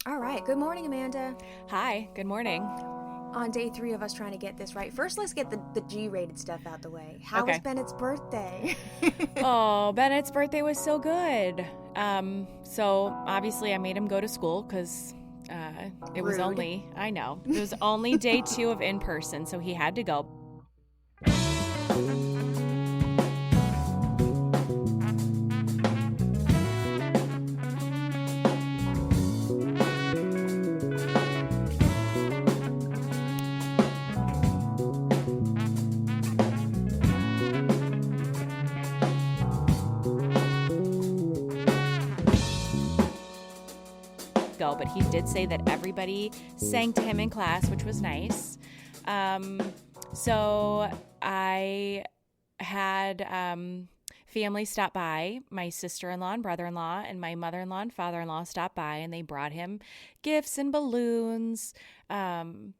All right. Good morning, Amanda. Hi, good morning. On day 3 of us trying to get this right. First, let's get the G-rated stuff out the way. How was Okay. Bennett's birthday? Oh, Bennett's birthday was so good. So obviously I made him go to school because it was Rude. it was only day 2 of in-person, so he had to go. But he did say that everybody sang to him in class, which was nice. So I had family stop by. My sister-in-law and brother-in-law and my mother-in-law and father-in-law stopped by, and they brought him gifts and balloons. And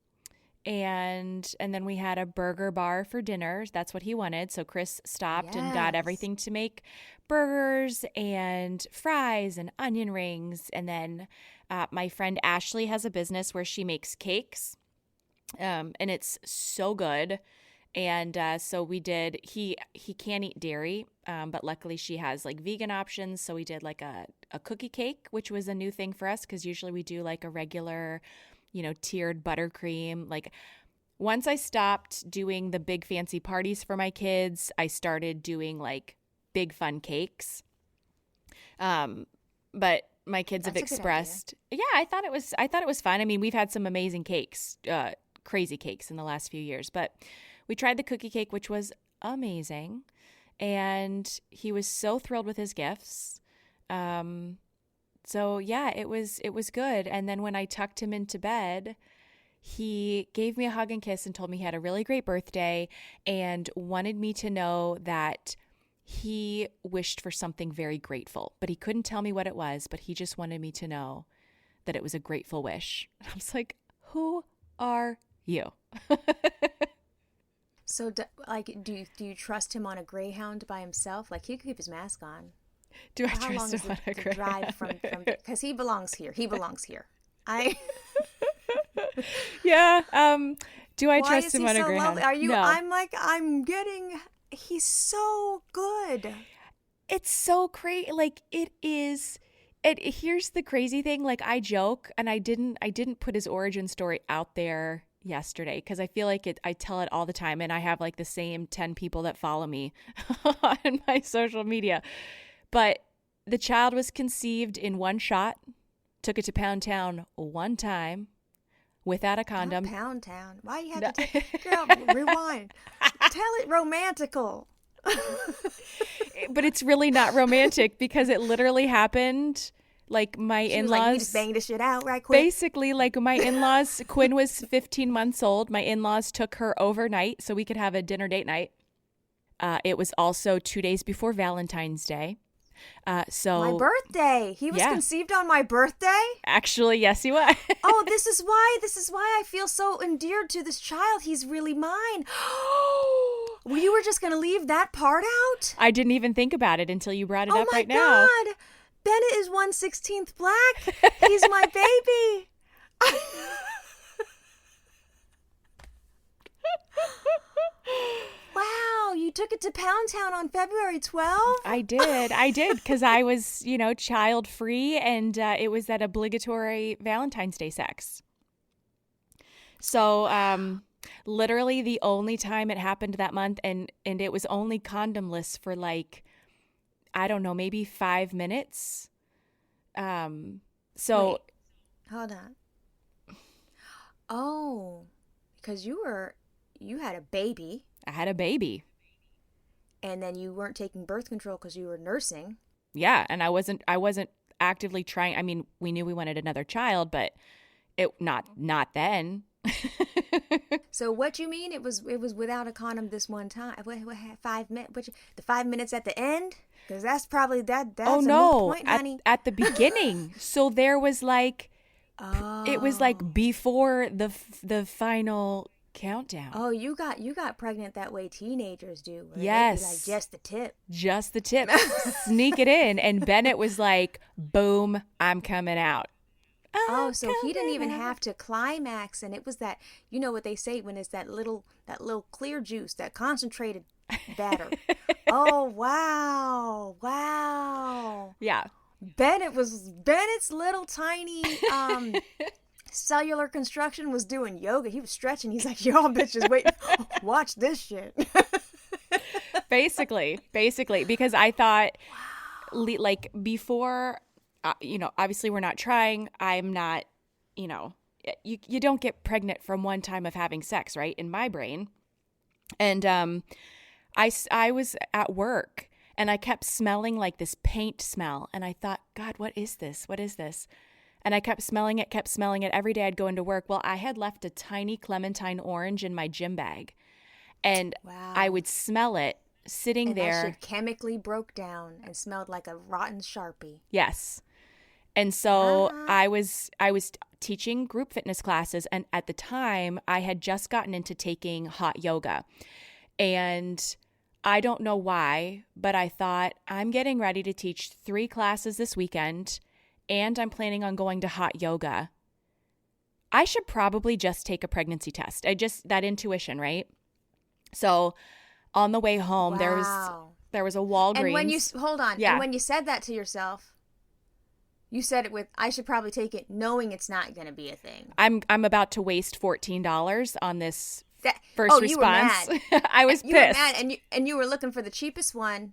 then we had a burger bar for dinner. That's what he wanted. So Chris stopped and got everything to make burgers and fries and onion rings. And then my friend Ashley has a business where she makes cakes, and it's so good. And so we did. He can't eat dairy, but luckily she has like vegan options. So we did like a cookie cake, which was a new thing for us because usually we do like a regular, tiered buttercream. Like once I stopped doing the big fancy parties for my kids, I started doing like big fun cakes. But my kids have expressed, I thought it was fun. I mean, we've had some amazing cakes, crazy cakes in the last few years, but we tried the cookie cake, which was amazing. And he was so thrilled with his gifts. So yeah, it was good. And then when I tucked him into bed, he gave me a hug and kiss and told me he had a really great birthday and wanted me to know that he wished for something very grateful, but he couldn't tell me what it was, but he just wanted me to know that it was a grateful wish. I was like, who are you? So, do you trust him on a Greyhound by himself? Like, he could keep his mask on. Do I trust him on a Greyhound? Drive from because he belongs here. He belongs here. Yeah. Do I Why trust is him he on a so Greyhound? lovely? Are you? No. He's so good. It's so crazy. Like it is. Here's the crazy thing. Like I joke, and I didn't put his origin story out there yesterday because I feel like I tell it all the time, and I have like the same 10 people that follow me on my social media. But the child was conceived in one shot. Took it to Pound Town one time. Without a condom. Not Pound Town. Why you have to girl, rewind. Tell it romantical. But it's really not romantic because it literally happened. Like my in-laws. Like, you just banged this shit out right quick. Basically, like my in-laws, Quinn was 15 months old. My in-laws took her overnight so we could have a dinner date night. It was also 2 days before Valentine's Day. So my birthday. He was conceived on my birthday? Actually, yes, he was. Oh, this is why I feel so endeared to this child. He's really mine. Well, you were just going to leave that part out? I didn't even think about it until you brought it up right now. Oh my God. Bennett is 1/16 black. He's my baby. Wow, you took it to Pound Town on February 12th? I did, because I was, child free, and it was that obligatory Valentine's Day sex. So, literally the only time it happened that month, and it was only condomless for like, I don't know, maybe 5 minutes. So wait, hold on. Oh, because you had a baby. I had a baby. And then you weren't taking birth control because you were nursing. Yeah, and I wasn't actively trying. I mean, we knew we wanted another child, but it not then. So what you mean? It was without a condom this one time. What 5 minutes? The 5 minutes at the end? Because that's probably that's oh, a no. moot point, honey. At the beginning. So there was like, it was like before the final countdown. Oh, you got pregnant that way teenagers do. Yes. They be like, just the tip. Sneak it in. And Bennett was like, boom, I'm coming out. Oh, so he didn't even have to climax, and it was that, you know what they say when it's that little clear juice, that concentrated batter. Oh, wow. Wow. Yeah. Bennett's little tiny cellular construction was doing yoga. He was stretching. He's like, y'all bitches, wait, watch this shit. Basically, because I thought, like, before, obviously we're not trying. I'm not, you don't get pregnant from one time of having sex, right? In my brain. And I was at work and I kept smelling like this paint smell. And I thought, God, what is this? What is this? And I kept smelling it. Every day I'd go into work. Well, I had left a tiny clementine orange in my gym bag. And wow. I would smell it sitting and there. That shit chemically broke down and smelled like a rotten Sharpie. Yes. And so I was teaching group fitness classes. And at the time, I had just gotten into taking hot yoga. And I don't know why, but I thought, I'm getting ready to teach 3 classes this weekend, and I'm planning on going to hot yoga. I should probably just take a pregnancy test. That intuition, right? So on the way home, wow. there was a Walgreens. And when and when you said that to yourself, you said it with, I should probably take it knowing it's not going to be a thing. I'm about to waste $14 on this first response. You were mad. I was pissed. You were mad, and you were looking for the cheapest one.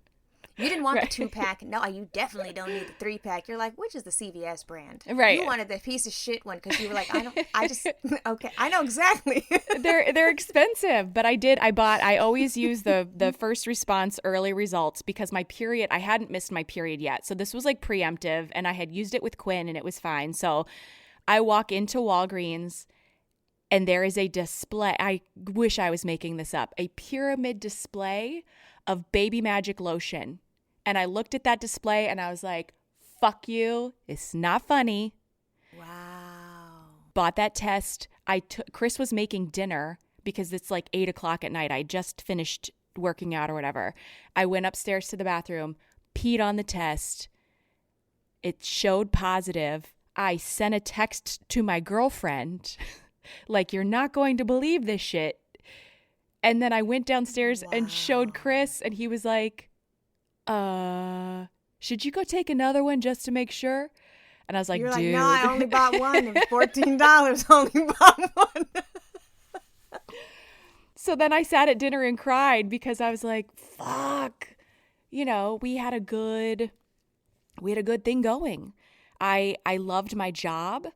You didn't want the 2-pack. No, you definitely don't need the 3-pack. You're like, which is the CVS brand? Right. You wanted the piece of shit one because you were like, okay, I know exactly. They're expensive, but I always use the first response early results because I hadn't missed my period yet. So this was like preemptive, and I had used it with Quinn and it was fine. So I walk into Walgreens and there is a display. I wish I was making this up. A pyramid display of Baby Magic lotion. And I looked at that display and I was like, fuck you. It's not funny. Wow. Bought that test. Chris was making dinner because it's like 8:00 at night. I just finished working out or whatever. I went upstairs to the bathroom, peed on the test. It showed positive. I sent a text to my girlfriend like, you're not going to believe this shit. And then I went downstairs and showed Chris, and he was like, should you go take another one just to make sure? And I was like, You're dude. like, no, I only bought one. It was $14. Only bought one. So then I sat at dinner and cried because I was like, fuck. We had a good thing going. I loved my job.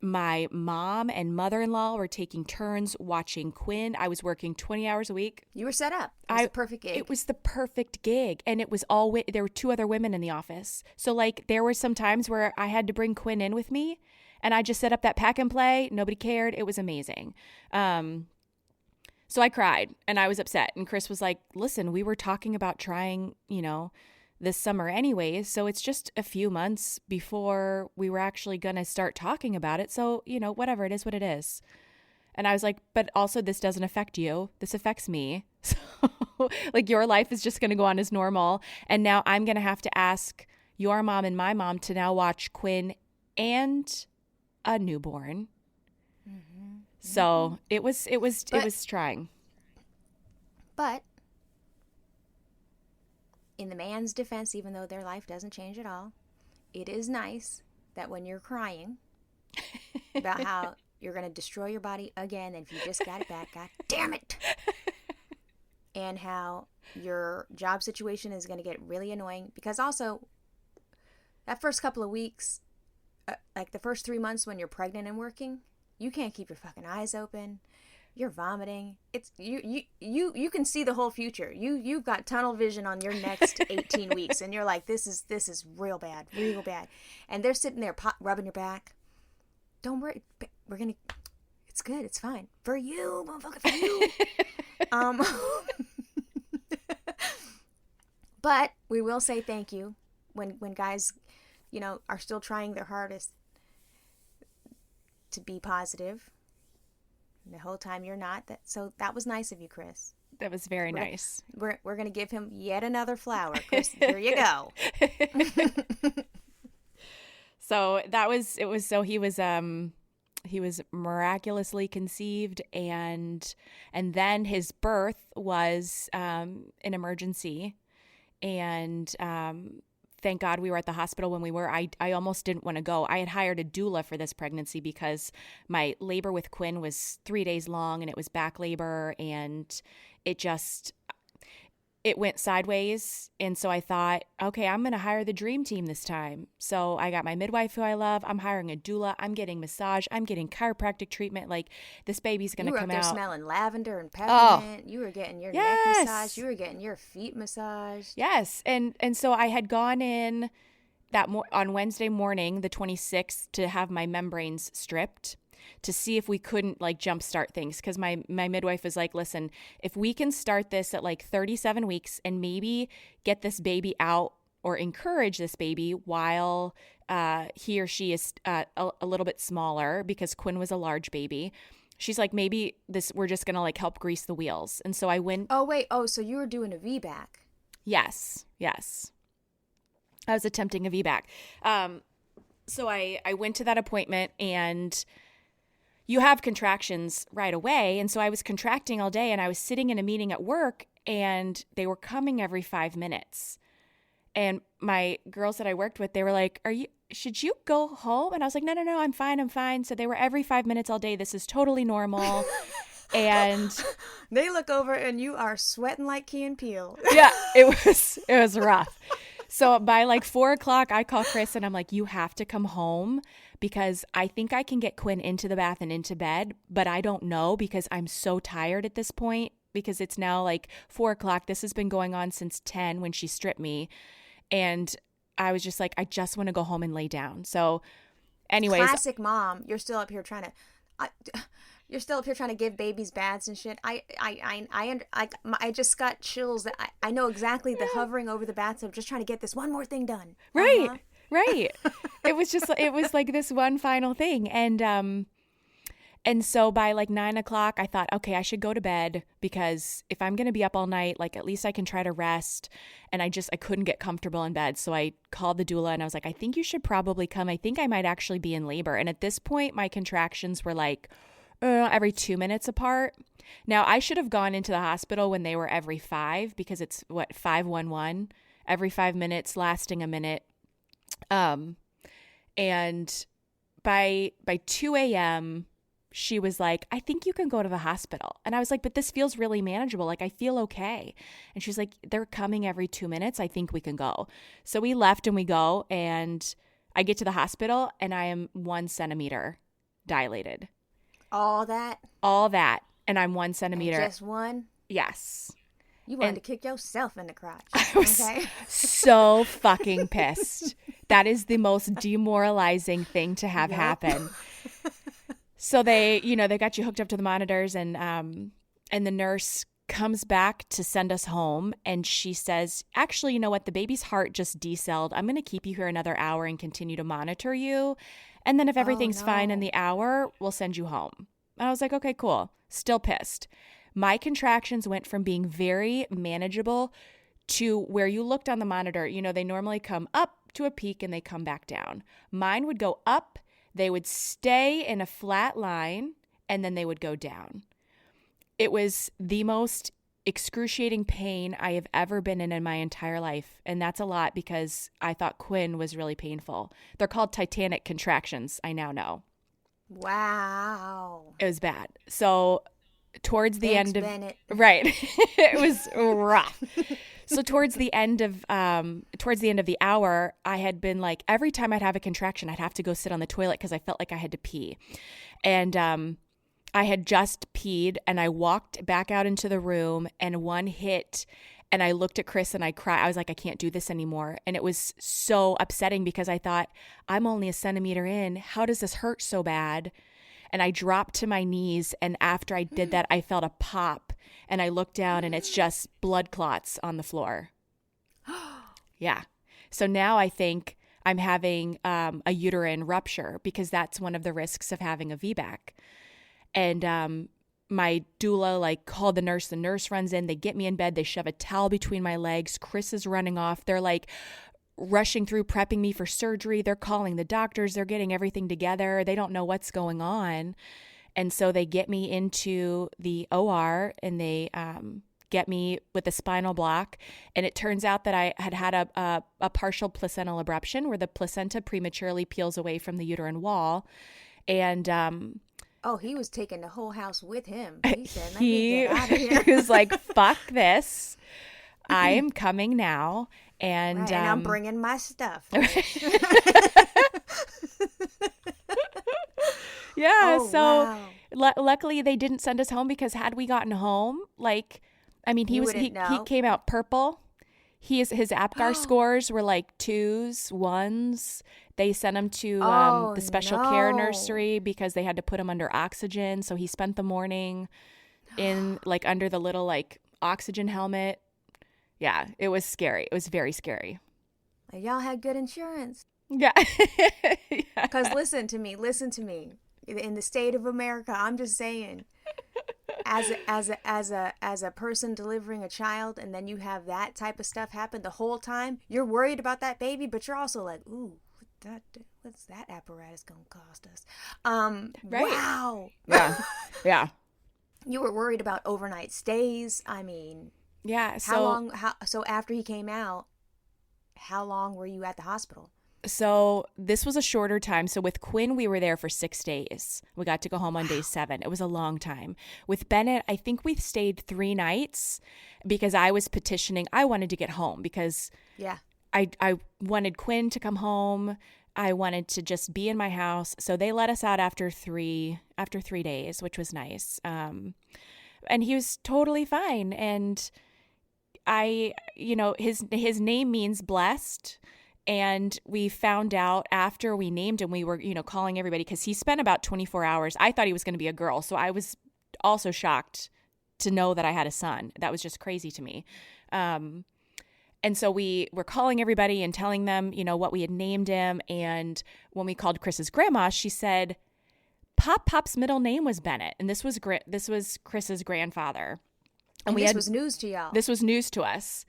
My mom and mother-in-law were taking turns watching Quinn. I was working 20 hours a week. You were set up. It was the perfect gig. It was the perfect gig. And it was there were 2 other women in the office. So like there were some times where I had to bring Quinn in with me and I just set up that pack and play. Nobody cared. It was amazing. So I cried and I was upset. And Chris was like, listen, we were talking about trying, this summer anyways. So it's just a few months before we were actually going to start talking about it. So, whatever, it is what it is. And I was like, but also this doesn't affect you. This affects me. So like your life is just going to go on as normal. And now I'm going to have to ask your mom and my mom to now watch Quinn and a newborn. Mm-hmm. So it was trying. But in the man's defense, even though their life doesn't change at all, it is nice that when you're crying about how you're going to destroy your body again and if you just got it back, god damn it, and how your job situation is going to get really annoying because also that first couple of weeks, like the first 3 months when you're pregnant and working, you can't keep your fucking eyes open. You're vomiting. It's you can see the whole future. You've got tunnel vision on your next 18 weeks, and you're like, this is real bad. And they're sitting there rubbing your back. Don't worry, it's good. It's fine for you, motherfucker, for you. But we will say thank you when guys, are still trying their hardest to be positive. The whole time you're not. So that was nice of you, Chris. That was very nice. We're going to give him yet another flower. Chris, here you go. So he was miraculously conceived, and then his birth was an emergency, and thank God we were at the hospital when we were. I almost didn't want to go. I had hired a doula for this pregnancy because my labor with Quinn was 3 days long, and it was back labor, and it went sideways. And so I thought, okay, I'm going to hire the dream team this time. So I got my midwife who I love. I'm hiring a doula. I'm getting massage. I'm getting chiropractic treatment. Like, this baby's going to come out. You were up there smelling lavender and peppermint. You were getting your neck massage. You were getting your feet massaged. Yes. And so I had gone in on Wednesday morning, the 26th, to have my membranes stripped, to see if we couldn't like jumpstart things. Because my midwife was like, listen, if we can start this at like 37 weeks and maybe get this baby out or encourage this baby while he or she is a little bit smaller, because Quinn was a large baby. She's like, maybe we're just going to like help grease the wheels. And so I went. Oh, wait. Oh, so you were doing a VBAC. Yes. I was attempting a VBAC. So I went to that appointment, and you have contractions right away. And so I was contracting all day, and I was sitting in a meeting at work, and they were coming every 5 minutes. And my girls that I worked with, they were like, should you go home? And I was like, no, I'm fine. So they were every 5 minutes all day. This is totally normal. And they look over and you are sweating like Key and Peele. Yeah, it was rough. So by like 4:00, I call Chris and I'm like, you have to come home, because I think I can get Quinn into the bath and into bed, but I don't know, because I'm so tired at this point, because it's now like 4:00. This has been going on since 10 when she stripped me. And I was just like, I just want to go home and lay down. So anyways. Classic mom. You're still up here trying to give babies baths and shit. I just got chills. That I know exactly the hovering over the bathtub, just trying to get this one more thing done. Right. Right. It was like this one final thing. And so by like 9:00, I thought, okay, I should go to bed, because if I'm going to be up all night, like at least I can try to rest. And I couldn't get comfortable in bed. So I called the doula and I was like, I think you should probably come. I think I might actually be in labor. And at this point, my contractions were like every 2 minutes apart. Now, I should have gone into the hospital when they were every 5, because it's 511, every 5 minutes, lasting a minute. And by 2 a.m., she was like, I think you can go to the hospital. And I was like, but this feels really manageable. Like, I feel okay. And she's like, they're coming every 2 minutes. I think we can go. So we left and we go, and I get to the hospital and I am 1 centimeter dilated. All that. And I'm 1 centimeter. And just one? Yes. You wanted to kick yourself in the crotch. I was so fucking pissed. That is the most demoralizing thing to have happen. So they got you hooked up to the monitors, and the nurse comes back to send us home, and she says, actually, you know what? The baby's heart just decelled. I'm going to keep you here another hour and continue to monitor you. And then if everything's fine in the hour, we'll send you home. And I was like, okay, cool. Still pissed. My contractions went from being very manageable to where you looked on the monitor. You know, they normally come up to a peak and they come back down. Mine would go up. They would stay in a flat line, and then they would go down. It was the most excruciating pain I have ever been in my entire life. And that's a lot, because I thought Quinn was really painful. They're called Titanic contractions, I now know. Wow. It was bad. So towards the Thanks, end of Bennett. Right. It was rough. So towards the end of the hour, I had been like, every time I'd have a contraction, I'd have to go sit on the toilet because I felt like I had to pee. And I had just peed, and I walked back out into the room, and one hit, and I looked at Chris and I cried. I was like, I can't do this anymore. And it was so upsetting, because I thought, I'm only a centimeter in. How does this hurt so bad? And I dropped to my knees, and after I did that, I felt a pop, and I looked down, and it's just blood clots on the floor. Yeah. So now I think I'm having a uterine rupture, because that's one of the risks of having a VBAC. And my doula called the nurse runs in, they get me in bed, they shove a towel between my legs. Chris is running off. They're like, rushing through prepping me for surgery. They're calling the doctors. They're getting everything together. They don't know what's going on. And so they get me into the OR and they get me with a spinal block. And it turns out that I had a partial placental abruption where the placenta prematurely peels away from the uterine wall. And oh, he was taking the whole house with him. He said, let me get out of here. He was like, fuck this. I am coming now. And, right, and I'm bringing my stuff. Yeah. Oh, So wow. luckily they didn't send us home, because had we gotten home, like, I mean, he came out purple. His APGAR scores were like 2s, 1s. They sent him to the special care nursery because they had to put him under oxygen. So he spent the morning in like under the little like oxygen helmet. Yeah, it was scary. It was very scary. Y'all had good insurance. Yeah. Because listen to me. In the state of America, I'm just saying, as a person delivering a child, and then you have that type of stuff happen the whole time, you're worried about that baby, but you're also like, ooh, what's that apparatus gonna cost us? Right. Wow. Yeah. Yeah. You were worried about overnight stays. I mean, yeah. So after he came out, how long were you at the hospital? So this was a shorter time. So with Quinn, we were there for 6 days. We got to go home on day 7. It was a long time. With Bennett, I think we stayed 3 nights because I was petitioning. I wanted to get home because I wanted Quinn to come home. I wanted to just be in my house. So they let us out after 3 days, which was nice. And he was totally fine. And his name means blessed. And we found out after we named him, we were, calling everybody because he spent about 24 hours. I thought he was going to be a girl. So I was also shocked to know that I had a son. That was just crazy to me. And so we were calling everybody and telling them, what we had named him. And when we called Chris's grandma, she said, Pop's middle name was Bennett. And this was Chris's grandfather. And this was news to y'all. This was news to us.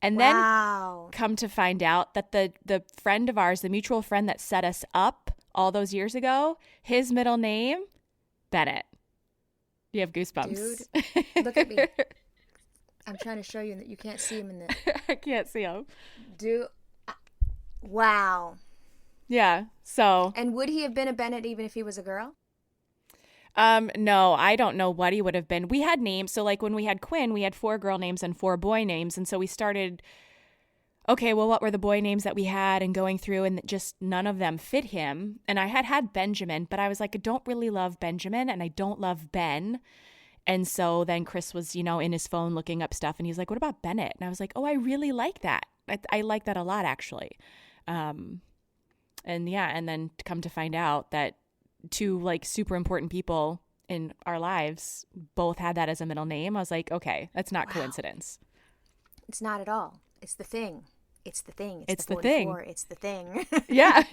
And then come to find out that the friend of ours, the mutual friend that set us up all those years ago, his middle name, Bennett. You have goosebumps. Dude, look at me. I'm trying to show you that you can't see him in the... I can't see him. Dude, wow. Yeah, so... And would he have been a Bennett even if he was a girl? No, I don't know what he would have been. We had names. So like when we had Quinn, we had 4 girl names and 4 boy names. And so we started, okay, well, what were the boy names that we had, and going through, and just none of them fit him. And I had Benjamin, but I was like, I don't really love Benjamin and I don't love Ben. And so then Chris was, in his phone looking up stuff, and he's like, what about Bennett? And I was like, oh, I really like that. I like that a lot, actually. And then to come to find out that 2 like super important people in our lives both had that as a middle name. I was like, okay, that's not coincidence. It's not at all. It's the thing. It's the thing. It's the thing. It's the thing. Yeah.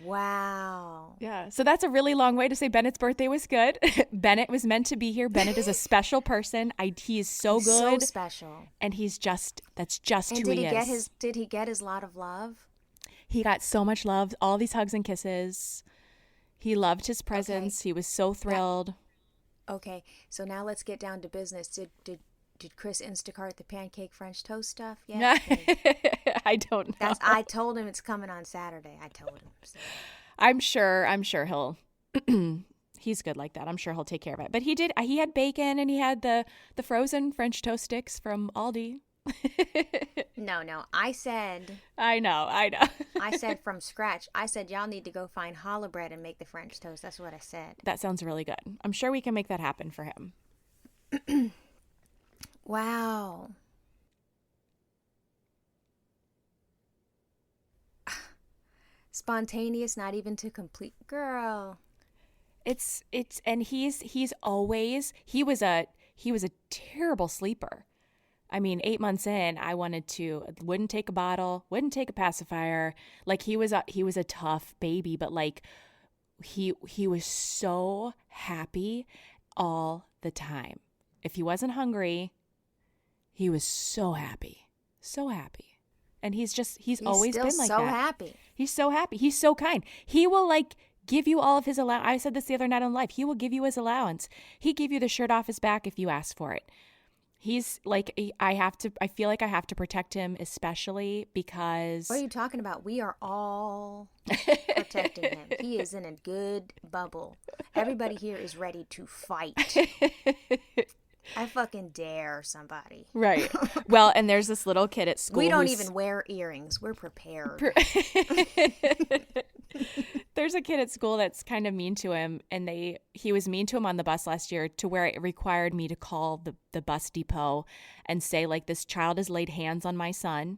Wow. Yeah. So that's a really long way to say Bennett's birthday was good. Bennett was meant to be here. Bennett is a special person. He is so good. So special. And that's just who he is. Did he get his lot of love? He got so much love, all these hugs and kisses. He loved his presence. Okay. He was so thrilled. Okay, so now let's get down to business. Did Chris Instacart the pancake French toast stuff yet? I don't know. I told him it's coming on Saturday. I told him. So. I'm sure he'll. He's good like that. I'm sure he'll take care of it. But he did. He had bacon, and he had the frozen French toast sticks from Aldi. No. I said. I know. I said from scratch. I said y'all need to go find challah bread and make the French toast. That's what I said. That sounds really good. I'm sure we can make that happen for him. Wow. Spontaneous, not even to complete. Girl. And he's always, he was a terrible sleeper. I mean, 8 months in, I wouldn't take a bottle, wouldn't take a pacifier. Like he was a tough baby, but like he was so happy all the time. If he wasn't hungry, he was so happy. So happy. And he's always still been like so that. happy. He's so happy. He's so kind. He will like give you all of his allowance. I said this the other night on live. He will give you his allowance. He give you the shirt off his back if you ask for it. He's like, I feel like I have to protect him, especially because. What are you talking about? We are all protecting him. He is in a good bubble. Everybody here is ready to fight. I fucking dare somebody. Right. Well, and there's this little kid at school. We don't even wear earrings. We're prepared. There's a kid at school that's kind of mean to him, and he was mean to him on the bus last year to where it required me to call the bus depot and say, like, this child has laid hands on my son,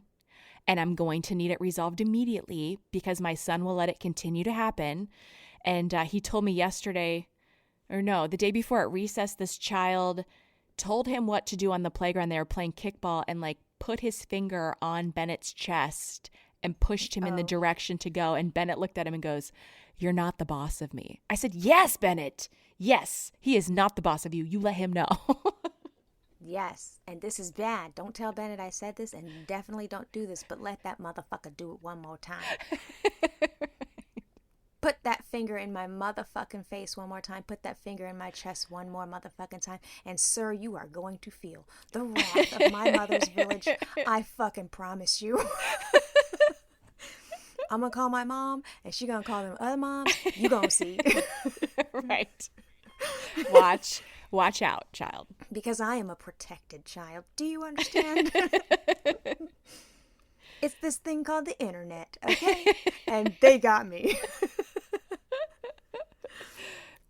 and I'm going to need it resolved immediately because my son will let it continue to happen. And he told me yesterday, or no, the day before at recess, this child told him what to do on the playground. They were playing kickball and like put his finger on Bennett's chest and pushed him in the direction to go. And Bennett looked at him and goes, "You're not the boss of me." I said, "Yes, Bennett. Yes, he is not the boss of you. You let him know." Yes, and this is bad. Don't tell Bennett I said this, and definitely don't do this, but let that motherfucker do it one more time. Put that finger in my motherfucking face one more time. Put that finger in my chest one more motherfucking time. And sir, you are going to feel the wrath of my mother's village. I fucking promise you. I'm going to call my mom, and she going to call them other moms. You going to see. Right. Watch out, child. Because I am a protected child. Do you understand? It's this thing called the internet, okay? And they got me.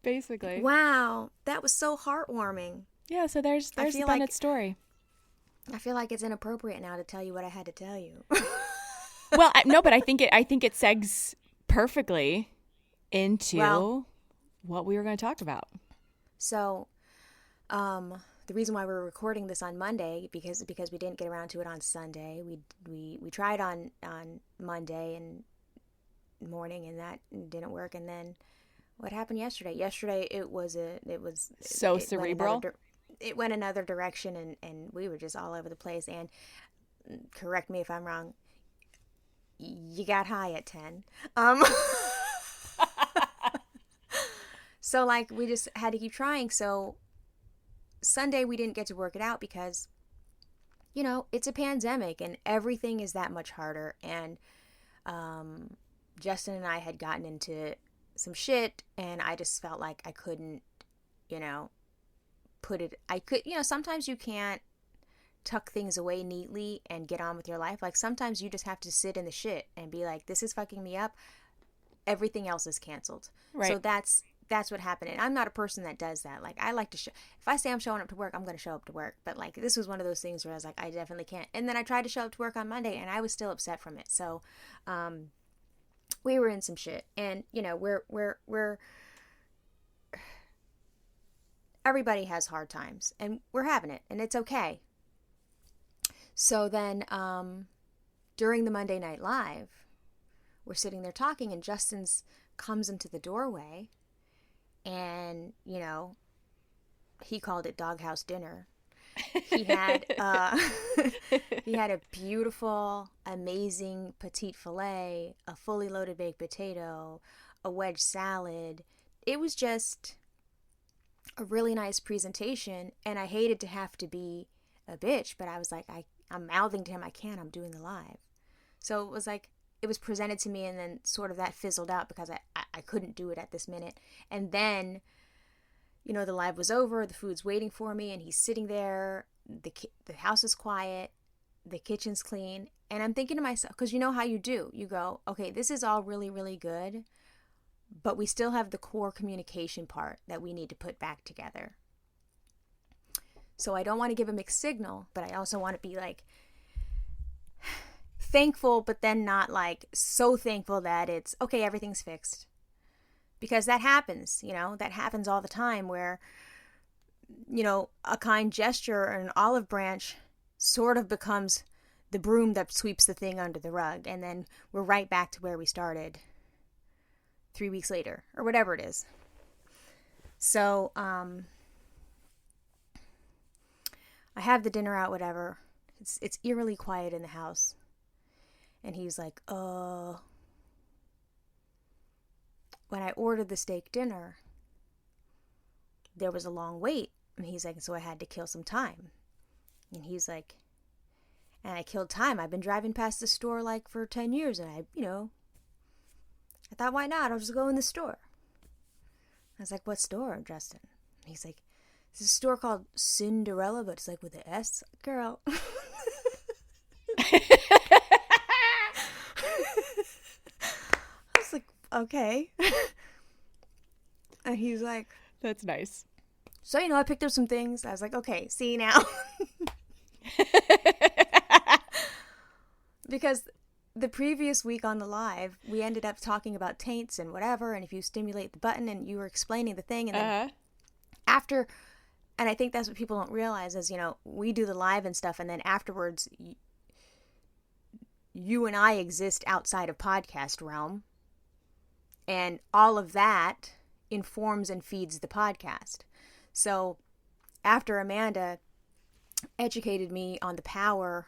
Basically. Wow, that was so heartwarming. Yeah, so there's the Bennett story. I feel like it's inappropriate now to tell you what I had to tell you. Well, no, but I think it segs perfectly into what we were going to talk about. So, the reason why we're recording this on Monday because we didn't get around to it on Sunday. We tried on Monday and morning, and that didn't work. And then what happened yesterday? Yesterday it was cerebral. It went another direction, and we were just all over the place. And correct me if I'm wrong. You got high at 10. So like we just had to keep trying. So Sunday we didn't get to work it out because, it's a pandemic and everything is that much harder. And Justin and I had gotten into some shit, and I just felt like I couldn't, sometimes you can't tuck things away neatly and get on with your life. Like sometimes you just have to sit in the shit and be like, this is fucking me up. Everything else is canceled. Right. So that's what happened. And I'm not a person that does that. Like I like to if I say I'm showing up to work, I'm going to show up to work. But like this was one of those things where I was like, I definitely can't. And then I tried to show up to work on Monday, and I was still upset from it. So, we were in some shit, and we're everybody has hard times, and we're having it, and it's okay. So then, during the Monday Night Live, we're sitting there talking, and Justin's comes into the doorway, and he called it doghouse dinner. He had a beautiful, amazing petite filet, a fully loaded baked potato, a wedge salad. It was just a really nice presentation, and I hated to have to be a bitch, but I was like, I'm mouthing to him, I'm doing the live. So it was like, it was presented to me, and then sort of that fizzled out because I couldn't do it at this minute. And then the live was over, the food's waiting for me, and he's sitting there, the house is quiet, the kitchen's clean, and I'm thinking to myself, because you know how you do, you go, okay, this is all really, really good, but we still have the core communication part that we need to put back together. So I don't want to give a mixed signal, but I also want to be like thankful, but then not like so thankful that it's okay, everything's fixed. Because that happens, that happens all the time where, a kind gesture or an olive branch sort of becomes the broom that sweeps the thing under the rug. And then we're right back to where we started 3 weeks later or whatever it is. So, I have the dinner out, whatever. It's eerily quiet in the house. And he's like, when I ordered the steak dinner, there was a long wait. And he's like, so I had to kill some time. And he's like, and I killed time. I've been driving past the store like for 10 years. And I thought, why not? I'll just go in the store. I was like, what store, Justin? And he's like, it's a store called Cinderella, but it's like with an S. Girl. I was like, okay. And he's like, that's nice. So, I picked up some things. I was like, okay, see now. Because the previous week on the live, we ended up talking about taints and whatever. And if you stimulate the button, and you were explaining the thing. And then after, and I think that's what people don't realize is, we do the live and stuff. And then afterwards, you and I exist outside of podcast realm. And all of that informs and feeds the podcast. So after Amanda educated me on the power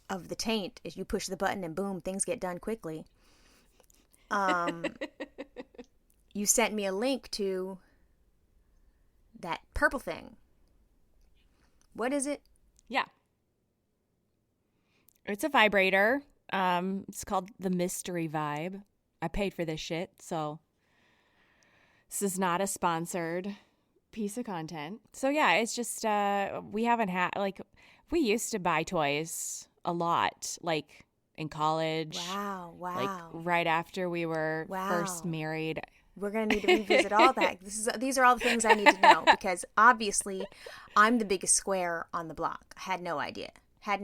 of the taint, is you push the button and boom, things get done quickly. You sent me a link to that purple thing. What is it? Yeah. It's a vibrator. It's called the Mystery Vibe. I paid for this shit, so this is not a sponsored piece of content. So yeah, it's just we haven't had, like, we used to buy toys a lot, like in college. Wow. Like right after we were first married. We're going to need to revisit all that. These are all the things I need to know, because obviously I'm the biggest square on the block. I had no idea. I had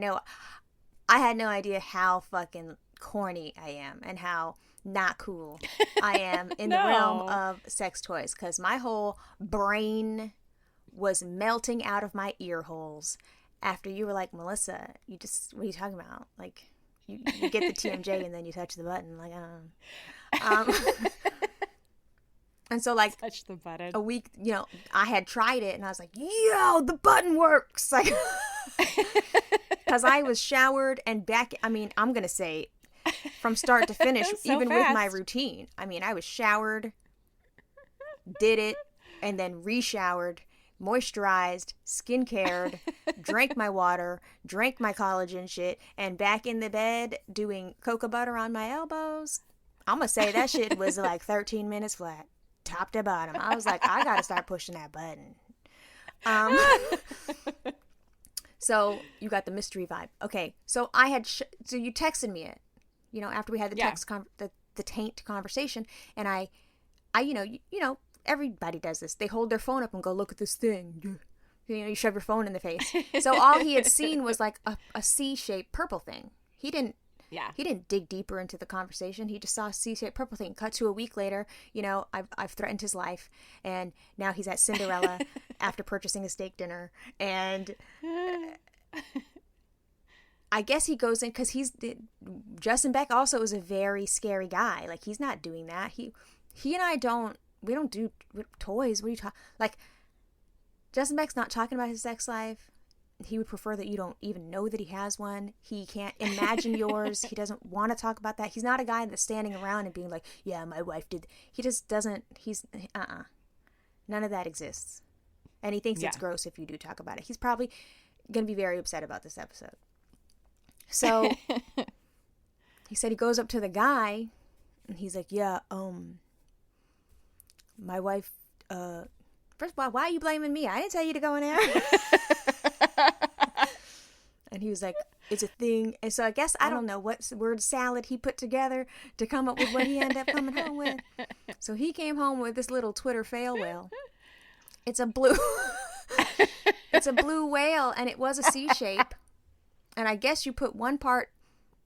no idea how fucking corny I am and how not cool I am in the realm of sex toys, because my whole brain was melting out of my ear holes after you were like, Melissa, what are you talking about? Like, you get the TMJ and then you touch the button. Like, and so, like, touch the button. A week, I had tried it and I was like, yo, the button works. Like, because I was showered and back. I mean, I'm going to say from start to finish, so even fast. With my routine. I mean, I was showered, did it, and then re-showered, moisturized, skin-cared, drank my water, drank my collagen shit, and back in the bed doing cocoa butter on my elbows. I'm going to say that shit was like 13 minutes flat, top to bottom. I was like, I got to start pushing that button. So you got the mystery vibe. Okay. So I had, so you texted me it, after we had the text, the taint conversation. And I, everybody does this. They hold their phone up and go, look at this thing. You shove your phone in the face. So all he had seen was like a C-shaped purple thing. He didn't dig deeper into the conversation. He just saw a C-shaped purple thing. Cut to a week later, I've threatened his life, and now he's at Cinderella after purchasing a steak dinner. And I guess he goes in because Justin Beck also is a very scary guy. Like, he's not doing that. He and I we don't do toys. What are you talking? Like, Justin Beck's not talking about his sex life. He would prefer that you don't even know that he has one. He can't imagine yours. He doesn't want to talk about that. He's not a guy that's standing around and being like, yeah, my wife did. He just doesn't. None of that exists. And he thinks it's gross if you do talk about it. He's probably going to be very upset about this episode. So he said he goes up to the guy and he's like, yeah, my wife, first of all, why are you blaming me? I didn't tell you to go in there. And he was like, it's a thing. And so I guess, I don't know what word salad he put together to come up with what he ended up coming home with. So he came home with this little Twitter fail whale. It's a blue whale, and it was a C shape. And I guess you put one part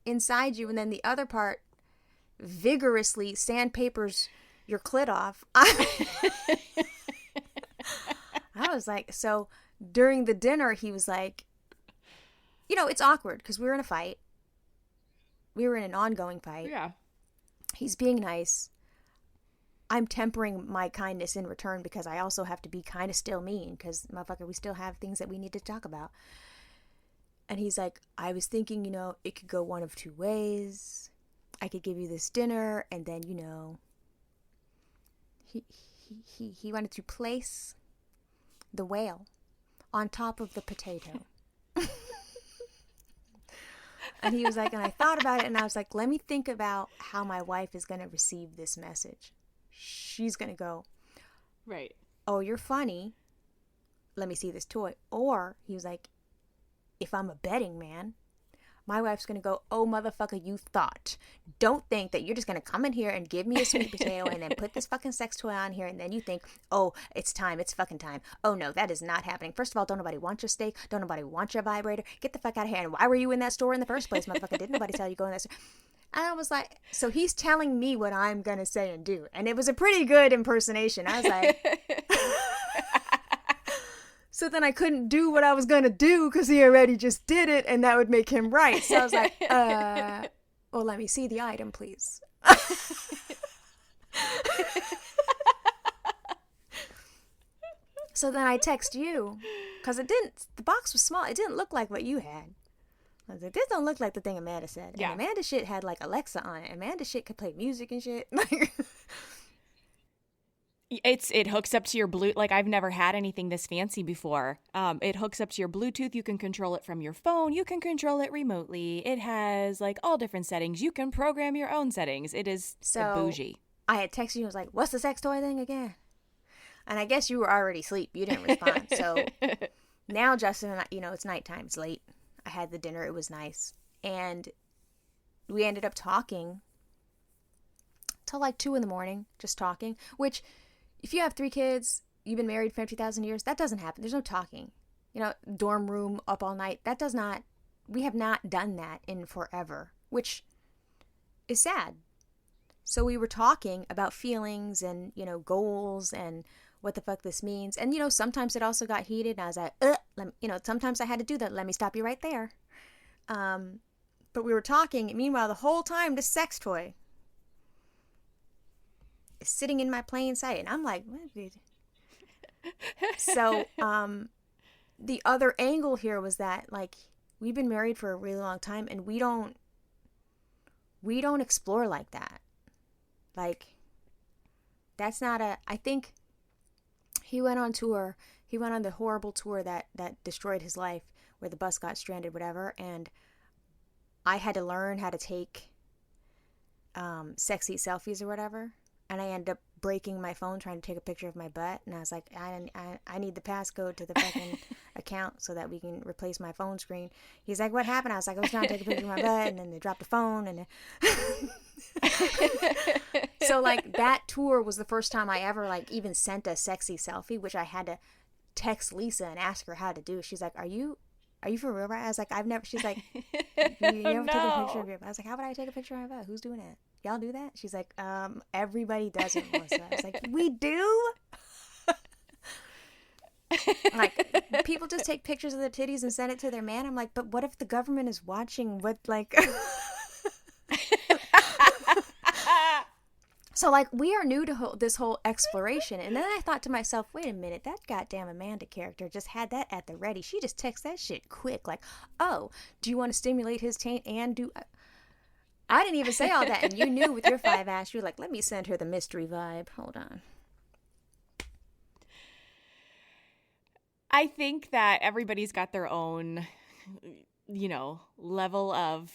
inside you and then the other part vigorously sandpapers your clit off. I was like, so during the dinner, he was like, it's awkward because we were in a fight. We were in an ongoing fight. Yeah. He's being nice. I'm tempering my kindness in return because I also have to be kind of still mean because, motherfucker, we still have things that we need to talk about. And he's like, I was thinking, it could go one of two ways. I could give you this dinner, and then, he wanted to place the whale on top of the potato. And he was like, and I thought about it, and I was like, let me think about how my wife is going to receive this message. She's going to go, right. Oh, you're funny. Let me see this toy. Or he was like, if I'm a betting man, my wife's going to go, oh, motherfucker, you thought. Don't think that you're just going to come in here and give me a sweet potato and then put this fucking sex toy on here. And then you think, oh, it's time. It's fucking time. Oh, no, that is not happening. First of all, don't nobody want your steak. Don't nobody want your vibrator. Get the fuck out of here. And why were you in that store in the first place, motherfucker? Didn't nobody tell you to go in that store? And I was like, so he's telling me what I'm going to say and do. And it was a pretty good impersonation. I was like... So then I couldn't do what I was going to do because he already just did it, and that would make him right. So I was like, well, let me see the item, please. So then I text you because the box was small. It didn't look like what you had. I was like, this don't look like the thing Amanda said. Yeah. And Amanda shit had like Alexa on it. Amanda shit could play music and shit. It hooks up to your Bluetooth. Like, I've never had anything this fancy before. It hooks up to your Bluetooth. You can control it from your phone. You can control it remotely. It has like all different settings. You can program your own settings. It is so bougie. I had texted you. I was like, what's the sex toy thing again? And I guess you were already asleep. You didn't respond. So now Justin and I, it's nighttime. It's late. I had the dinner. It was nice. And we ended up talking till like 2 a.m, just talking, which... If you have 3 kids, you've been married for 50,000 years, that doesn't happen. There's no talking. Dorm room up all night. We have not done that in forever, which is sad. So we were talking about feelings and, goals and what the fuck this means. And, sometimes it also got heated. And I was like, sometimes I had to do that. Let me stop you right there. But we were talking. And meanwhile, the whole time, this sex toy sitting in my plain sight, and I'm like, what did... So the other angle here was that, like, we've been married for a really long time, and we don't explore like that. Like, that's not I think he went on tour. He went on the horrible tour that destroyed his life, where the bus got stranded, whatever, and I had to learn how to take sexy selfies or whatever. And I ended up breaking my phone trying to take a picture of my butt. And I was like, I need the passcode to the fucking account so that we can replace my phone screen. He's like, what happened? I was like, I was trying to take a picture of my butt, and then they dropped the phone. And so, like, that tour was the first time I ever, like, even sent a sexy selfie, which I had to text Lisa and ask her how to do. She's like, are you for real, right? I was like, I've never... She's like, you never take a picture of your butt. I was like, how would I take a picture of my butt? Who's doing that? Y'all do that? She's like, everybody does it, Melissa. I was like, we do? Like, people just take pictures of their titties and send it to their man. I'm like, but what if the government is watching what, like... So, like, we are new to this whole exploration. And then I thought to myself, wait a minute, that goddamn Amanda character just had that at the ready. She just texts that shit quick. Like, oh, do you want to stimulate his taint and do... I didn't even say all that. And you knew with your 5 ass, you're like, let me send her the mystery vibe. Hold on. I think that everybody's got their own, level of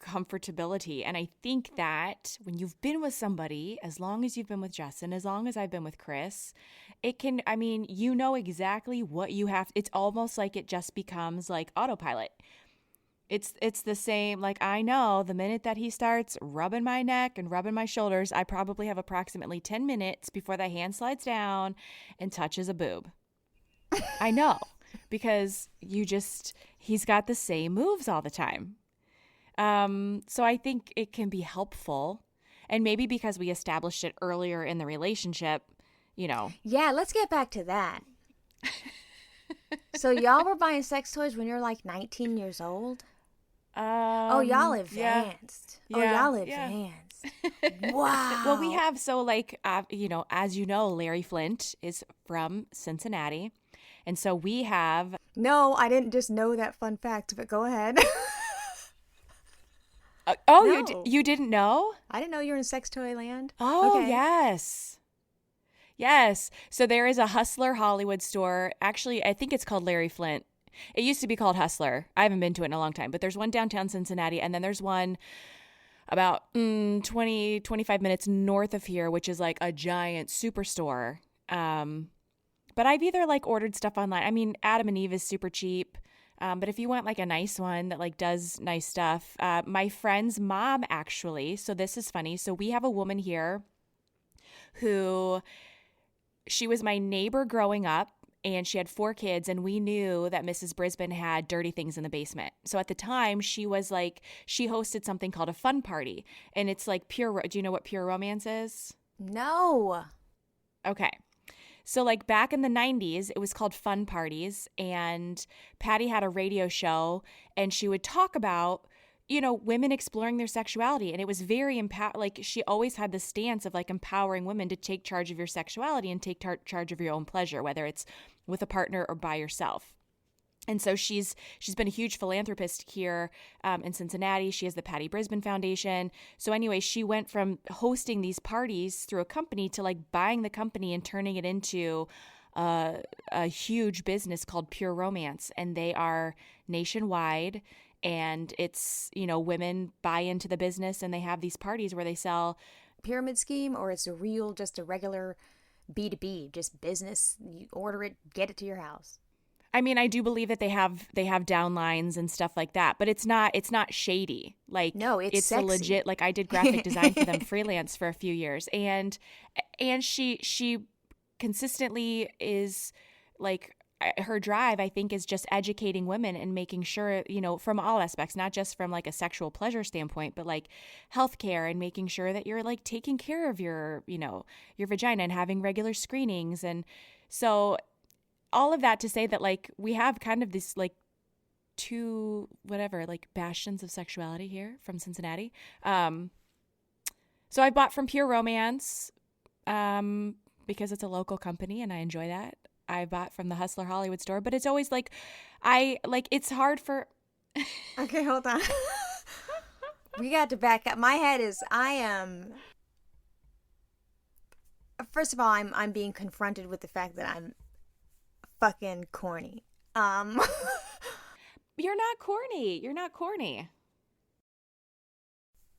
comfortability. And I think that when you've been with somebody, as long as you've been with Justin, as long as I've been with Chris, exactly what you have. It's almost like it just becomes like autopilot. It's the same. Like, I know the minute that he starts rubbing my neck and rubbing my shoulders, I probably have approximately 10 minutes before the hand slides down and touches a boob. I know, because he's got the same moves all the time. So I think it can be helpful, and maybe because we established it earlier in the relationship, Yeah, let's get back to that. So y'all were buying sex toys when you're like 19 years old? Y'all advanced. Yeah. Y'all advanced. Yeah. Wow. Well, we have, so like, as you know, Larry Flint is from Cincinnati. And so we have... No, I didn't just know that fun fact, but go ahead. No. You didn't know? I didn't know you were in sex toy land. Oh, Okay. yes. Yes. So there is a Hustler Hollywood store. Actually, I think it's called Larry Flint. It used to be called Hustler. I haven't been to it in a long time, but there's one downtown Cincinnati, and then there's one about 25 minutes north of here, which is like a giant superstore. But I've either like ordered stuff online. I mean, Adam and Eve is super cheap. But if you want like a nice one that like does nice stuff, my friend's mom actually, so this is funny. So we have a woman here who, she was my neighbor growing up, and she had 4 kids, and we knew that Mrs. Brisbane had dirty things in the basement. So at the time, she hosted something called a fun party, and it's like do you know what pure romance is? No. Okay. So like back in the 90s, it was called Fun Parties, and Patty had a radio show, and she would talk about, women exploring their sexuality. And it was very she always had the stance of like empowering women to take charge of your sexuality and take charge of your own pleasure, whether it's with a partner or by yourself. And so she's been a huge philanthropist here in Cincinnati. She has the Patty Brisbane Foundation. So anyway, she went from hosting these parties through a company to like buying the company and turning it into a huge business called Pure Romance. And they are nationwide. And it's, women buy into the business, and they have these parties where they sell. Pyramid scheme, or it's just a regular B2B, just business. You order it, get it to your house. I mean, I do believe that they have downlines and stuff like that, but it's not shady. Like, no, it's sexy. A legit, like I did graphic design for them freelance for a few years. And she consistently is like, her drive, I think, is just educating women and making sure, from all aspects, not just from like a sexual pleasure standpoint, but like healthcare, and making sure that you're like taking care of your vagina and having regular screenings. And so all of that to say that like we have kind of this like 2 bastions of sexuality here from Cincinnati. So I bought from Pure Romance because it's a local company and I enjoy that. I bought from the Hustler Hollywood store, but it's always like, it's hard for. Okay, hold on. We got to back up. My head is, first of all, I'm being confronted with the fact that I'm fucking corny. You're not corny. You're not corny.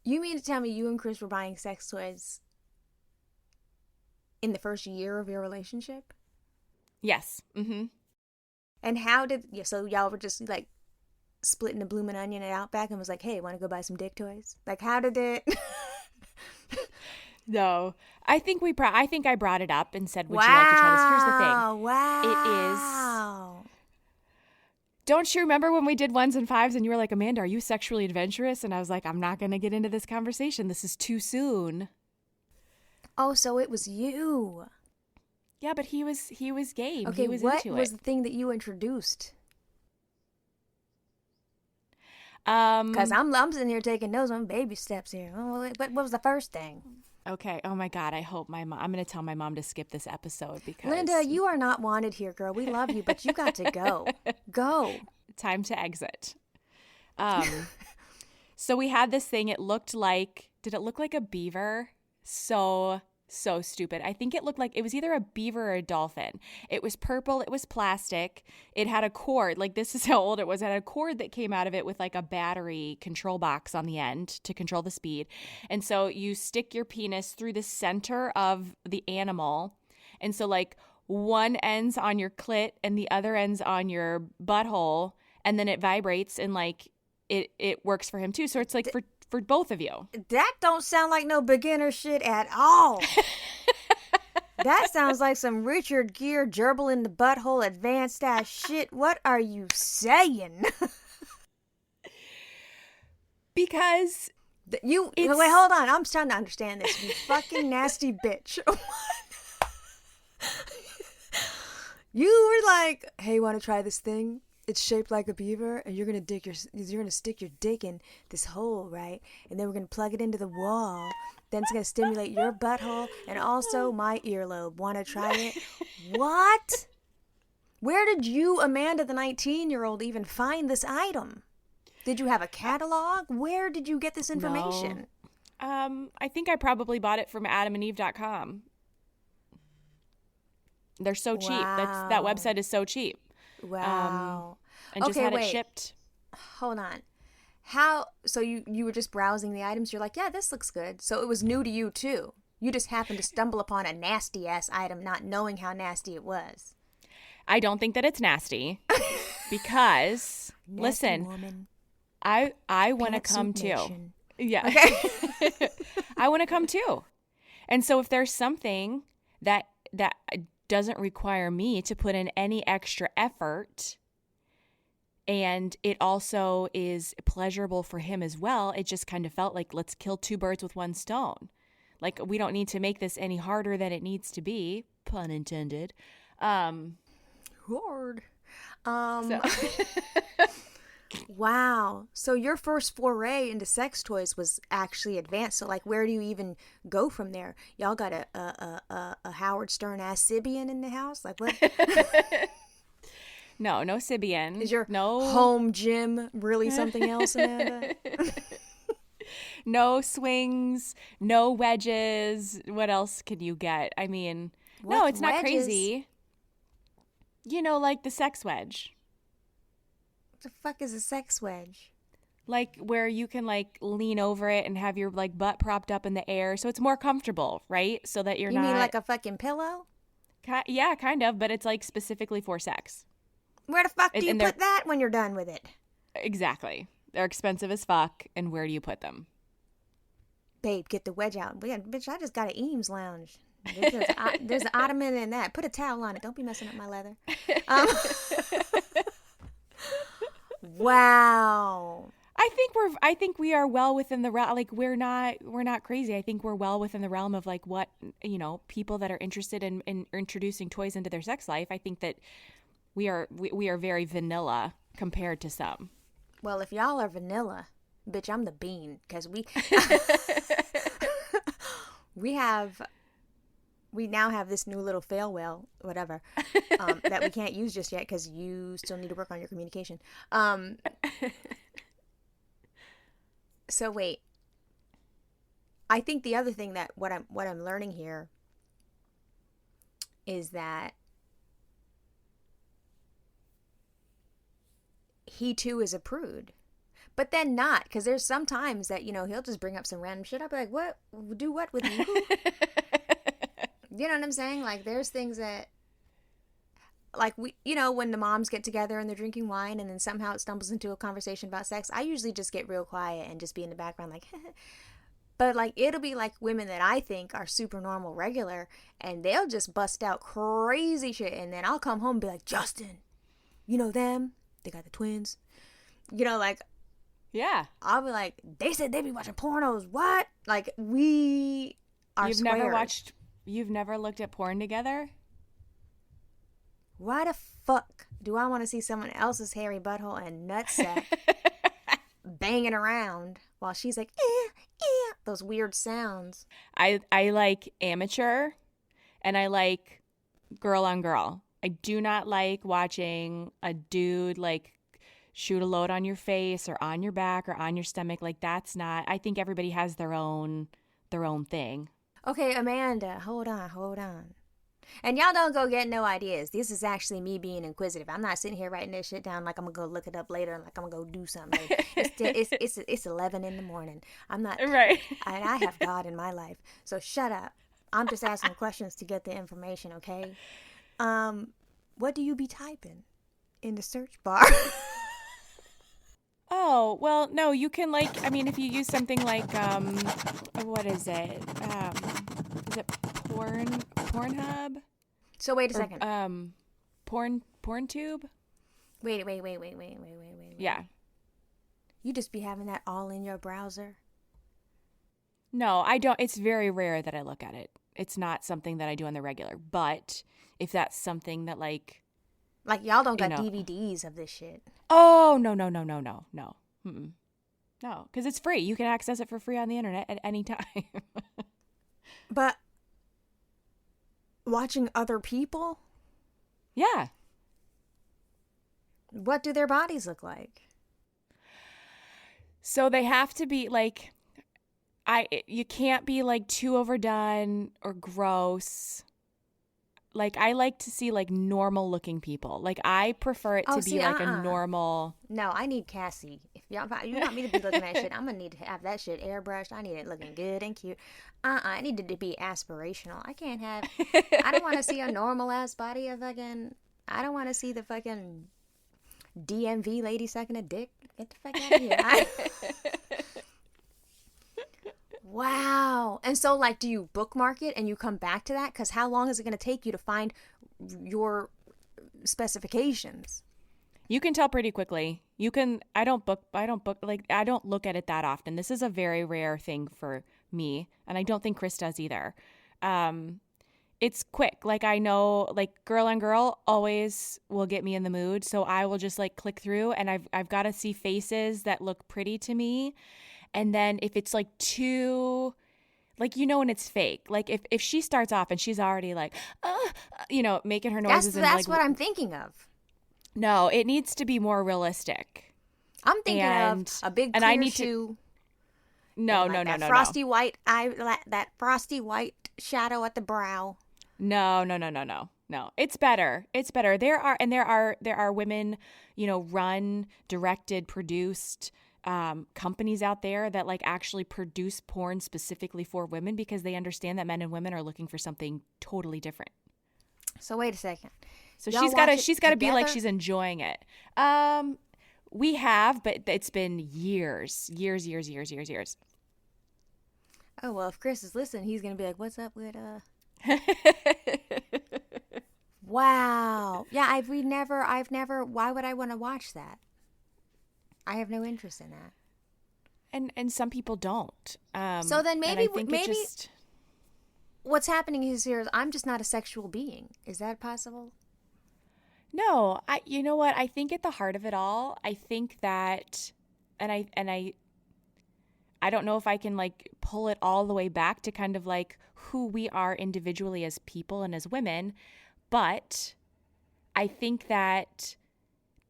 You mean to tell me you and Chris were buying sex toys in the first year of your relationship? Yes. Mm-hmm. And so y'all were just like splitting the bloomin' onion at Outback and was like, hey, want to go buy some dick toys? Like, how did it? No, I think I brought it up and said, would you like to try this? Here's the thing. Wow. It is. Don't you remember when we did 1s and 5s and you were like, Amanda, are you sexually adventurous? And I was like, I'm not going to get into this conversation. This is too soon. Oh, so it was you. Yeah, but he was game. Okay, he was what into was it. the thing that you introduced? Because I'm sitting here taking notes on baby steps here. What was the first thing? Okay. Oh my God. I hope I'm going to tell my mom to skip this episode because. Linda, you are not wanted here, girl. We love you, but you got to go. Go. Time to exit. So we had this thing. Did it look like a beaver? So stupid. I think it looked like it was either a beaver or a dolphin. It was purple. It was plastic. It had a cord. Like, this is how old it was. It had a cord that came out of it with like a battery control box on the end to control the speed. And so you stick your penis through the center of the animal. And so like one ends on your clit and the other ends on your butthole. And then it vibrates and like it works for him too. So it's like for both of you. That don't sound like no beginner shit at all. That sounds like some Richard Gere gerbil in the butthole advanced ass shit. What are you saying? Because wait, hold on. I'm trying to understand this. You fucking nasty bitch. You were like, hey, want to try this thing? It's shaped like a beaver, and you're gonna stick your dick in this hole, right? And then we're gonna plug it into the wall. Then it's gonna stimulate your butthole and also my earlobe. Want to try it? What? Where did you, Amanda, the 19-year-old, even find this item? Did you have a catalog? Where did you get this information? No. I think I probably bought it from adamandeve.com. They're so cheap. That website is so cheap. Wow. And just had it shipped. Hold on. So you were just browsing the items. You're like, yeah, this looks good. So it was new to you too. You just happened to stumble upon a nasty ass item, not knowing how nasty it was. I don't think that it's nasty because listen, woman. I want to come too. Nation. Yeah. Okay. I want to come too. And so if there's something that doesn't require me to put in any extra effort, and it also is pleasurable for him as well, it just kind of felt like, let's kill two birds with one stone. Like, we don't need to make this any harder than it needs to be, pun intended. Hard. So. Wow. So your first foray into sex toys was actually advanced. So, like, where do you even go from there? Y'all got a Howard Stern ass Sybian in the house? Like, what? No Sybian. Is your home gym really something else, Amanda? No swings, no wedges. What else can you get? I mean, no, it's not crazy. You know, like the sex wedge. What the fuck is a sex wedge? Like where you can like lean over it and have your like butt propped up in the air, so it's more comfortable, right? So that you're not. You mean like a fucking pillow? Yeah, kind of, but it's like specifically for sex. Where the fuck do you put that when you're done with it? Exactly. They're expensive as fuck, and where do you put them? Babe, get the wedge out. Bitch, I just got an Eames lounge. There's an ottoman in that. Put a towel on it. Don't be messing up my leather. Wow. I think we are well within the realm. Like we're not crazy. I think we're well within the realm of like what, you know, people that are interested in introducing toys into their sex life. I think that we are very vanilla compared to some. Well, if y'all are vanilla, bitch, I'm the bean, because we now have this new little fail whale, whatever, that we can't use just yet because you still need to work on your communication. So wait, I think the other thing that what I'm learning here is that he too is a prude. But then not, because there's some times that, you know, he'll just bring up some random shit. I'll be like, what? Do what with you? You know what I'm saying? Like, there's things that, like, we, you know, when the moms get together and they're drinking wine and then somehow it stumbles into a conversation about sex, I usually just get real quiet and just be in the background like, but, like, it'll be, like, women that I think are super normal, regular, and they'll just bust out crazy shit, and then I'll come home and be like, Justin, you know them? They got the twins. You know, like, yeah. I'll be like, they said they be watching pornos. What? Like, we are You've never looked at porn together? Why the fuck do I want to see someone else's hairy butthole and nutsack banging around while she's like, those weird sounds? I like amateur, and I like girl on girl. I do not like watching a dude like shoot a load on your face or on your back or on your stomach. Like, that's not, I think everybody has their own thing. Okay, Amanda, hold on. And y'all don't go get no ideas. This is actually me being inquisitive. I'm not sitting here writing this shit down like I'm gonna go look it up later and like I'm gonna go do something. It's 11 in the morning. I'm not right. And I have God in my life. So shut up. I'm just asking questions to get the information, okay? What do you be typing in the search bar? Oh, well, no, you can like, I mean, if you use something like, what is it? Is it Pornhub? So wait a second. PornTube? Wait. Yeah. You just be having that all in your browser? No, I don't. It's very rare that I look at it. It's not something that I do on the regular. But if that's something that like y'all don't got DVDs of this shit. Oh, no. Mm-mm. No, because it's free. You can access it for free on the internet at any time. But watching other people? Yeah. What do their bodies look like? So they have to be like, you can't be like too overdone or gross. Like, I like to see like normal looking people. Like, I prefer it to be like a normal. No, I need Cassie. If you want me to be looking at shit, I'm gonna need to have that shit airbrushed. I need it looking good and cute. I need it to be aspirational. I can't have. I don't want to see a normal ass body of fucking. I don't want to see the fucking DMV lady sucking a dick. Get the fuck out of here. Wow. And so, like, do you bookmark it and you come back to that? Because how long is it going to take you to find your specifications? You can tell pretty quickly. I don't look at it that often. This is a very rare thing for me. And I don't think Chris does either. It's quick. Like, I know, like, Girl on Girl always will get me in the mood. So I will just like click through, and I've got to see faces that look pretty to me. And then if it's like too, like, when it's fake, like if she starts off and she's already like, making her noises. That's what I'm thinking of. No, it needs to be more realistic. I'm thinking of a big clear shoe. No. Frosty white that frosty white shadow at the brow. No. It's better. There are women, run, directed, produced companies out there that like actually produce porn specifically for women because they understand that men and women are looking for something totally different. So wait a second. So she's got to be like she's enjoying it. We have, but it's been years. Oh, well, if Chris is listening, he's going to be like, "What's up with Wow. Yeah, I've never why would I want to watch that? I have no interest in that. And some people don't. So then maybe what's happening is I'm just not a sexual being. Is that possible? No, you know what? I think at the heart of it all, I think that, and I don't know if I can like pull it all the way back to kind of like who we are individually as people and as women, but I think that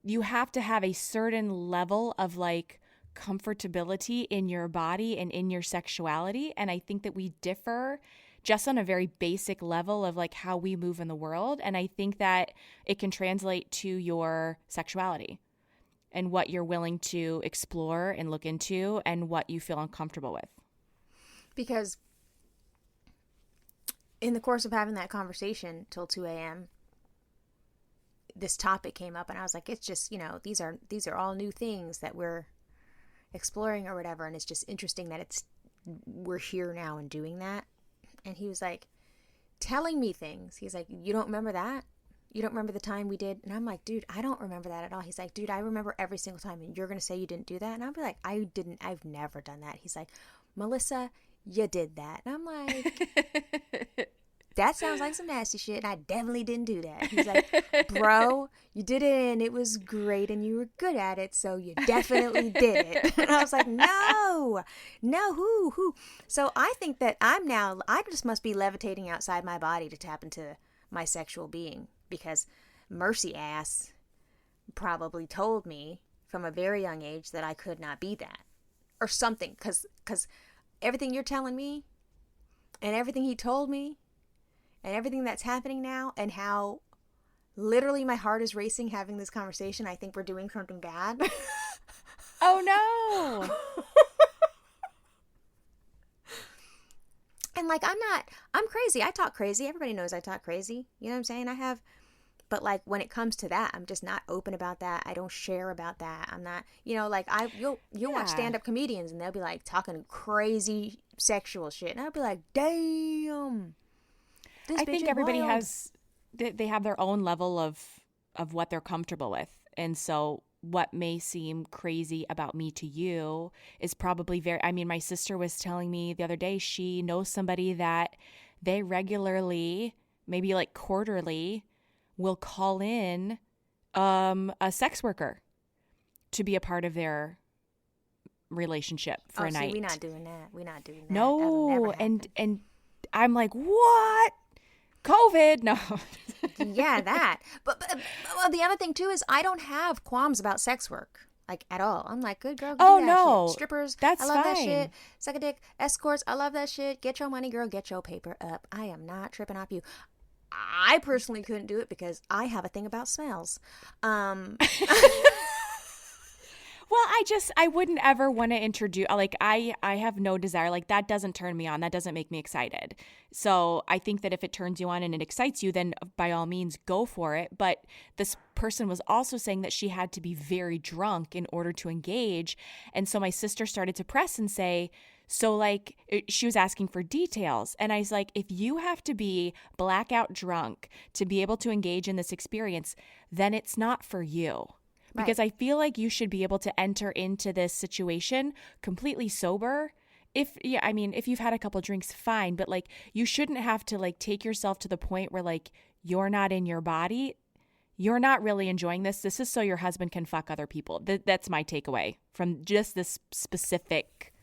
you have to have a certain level of like comfortability in your body and in your sexuality. And I think that we differ just on a very basic level of like how we move in the world. And I think that it can translate to your sexuality and what you're willing to explore and look into and what you feel uncomfortable with. Because in the course of having that conversation till 2 a.m., this topic came up and I was like, it's just, these are all new things that we're exploring or whatever. And it's just interesting that we're here now and doing that. And he was like telling me things. He's like, you don't remember that? You don't remember the time we did? And I'm like, dude, I don't remember that at all. He's like, dude, I remember every single time. And you're going to say you didn't do that? And I'll be like, I've never done that. He's like, Melissa, you did that. And I'm like, that sounds like some nasty shit. And I definitely didn't do that. He's like, bro, you did it and it was great and you were good at it. So you definitely did it. And I was like, no, who? So I think that I just must be levitating outside my body to tap into my sexual being, because Mercy ass probably told me from a very young age that I could not be that or something. Cause everything you're telling me and everything he told me and everything that's happening now and how literally my heart is racing having this conversation, I think we're doing something bad. Oh no. And like, I'm crazy. I talk crazy. Everybody knows I talk crazy. You know what I'm saying? But like when it comes to that, I'm just not open about that. I don't share about that. I'm not, like you'll watch stand-up comedians and they'll be like talking crazy sexual shit. And I'll be like, damn. I think everybody they have their own level of what they're comfortable with. And so what may seem crazy about me to you is probably my sister was telling me the other day, she knows somebody that they regularly, maybe like quarterly, will call in a sex worker to be a part of their relationship for a night. We're not doing that. No, and I'm like, what? COVID? No. Yeah, that. But the other thing too is I don't have qualms about sex work. like at all. I'm like, good girl, Oh, do that no. shit. Strippers, That's I love that fine. shit. Suck a dick, escorts, I love that shit. Get your money, girl, get your paper up. I am not tripping off you. I personally couldn't do it because I have a thing about smells. Well, I wouldn't ever want to introduce, like, I have no desire, like, that doesn't turn me on. That doesn't make me excited. So I think that if it turns you on and it excites you, then by all means, go for it. But this person was also saying that she had to be very drunk in order to engage. And so my sister started to press and say, so like, she was asking for details. And I was like, if you have to be blackout drunk to be able to engage in this experience, then it's not for you. Because I feel like you should be able to enter into this situation completely sober. If you've had a couple drinks, fine. But like, you shouldn't have to like take yourself to the point where like you're not in your body. You're not really enjoying this. This is so your husband can fuck other people. That's my takeaway from just this specific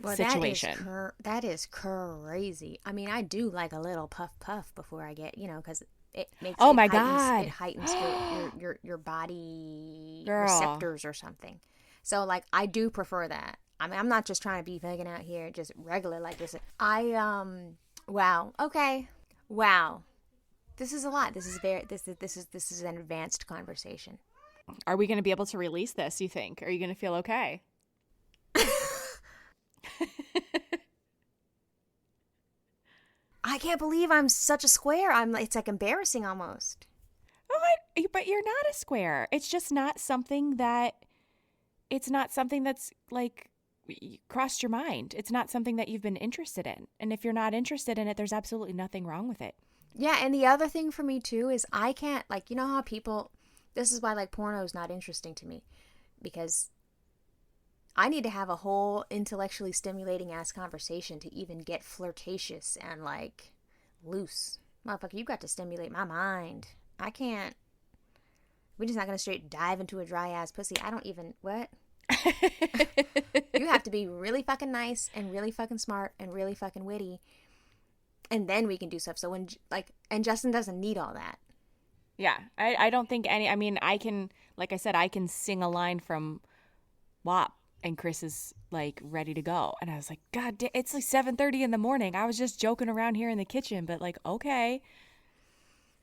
situation. That is crazy. I mean, I do like a little puff before I get, because it makes it heightens your body receptors or something. So like I do prefer that. I mean, I'm not just trying to be vegan out here, just regular like this. Wow. Okay. Wow. This is a lot. This is an advanced conversation. Are we going to be able to release this, you think? Are you going to feel okay? I can't believe I'm such a square. It's like embarrassing almost. Oh, but you're not a square. It's just not something that's like crossed your mind. It's not something that you've been interested in. And if you're not interested in it, there's absolutely nothing wrong with it. Yeah, and the other thing for me too is I can't, like, you know how people, this is why like porno is not interesting to me, because I need to have a whole intellectually stimulating ass conversation to even get flirtatious and like loose. Motherfucker, you got to stimulate my mind. I can't. We're just not going to straight dive into a dry ass pussy. I don't even, what? You have to be really fucking nice and really fucking smart and really fucking witty. And then we can do stuff. So when, like, and Justin doesn't need all that. Yeah. I don't think I can, like I said, I can sing a line from WAP. And Chris is like ready to go. And I was like, God, it's like 7:30 in the morning. I was just joking around here in the kitchen, but like, okay.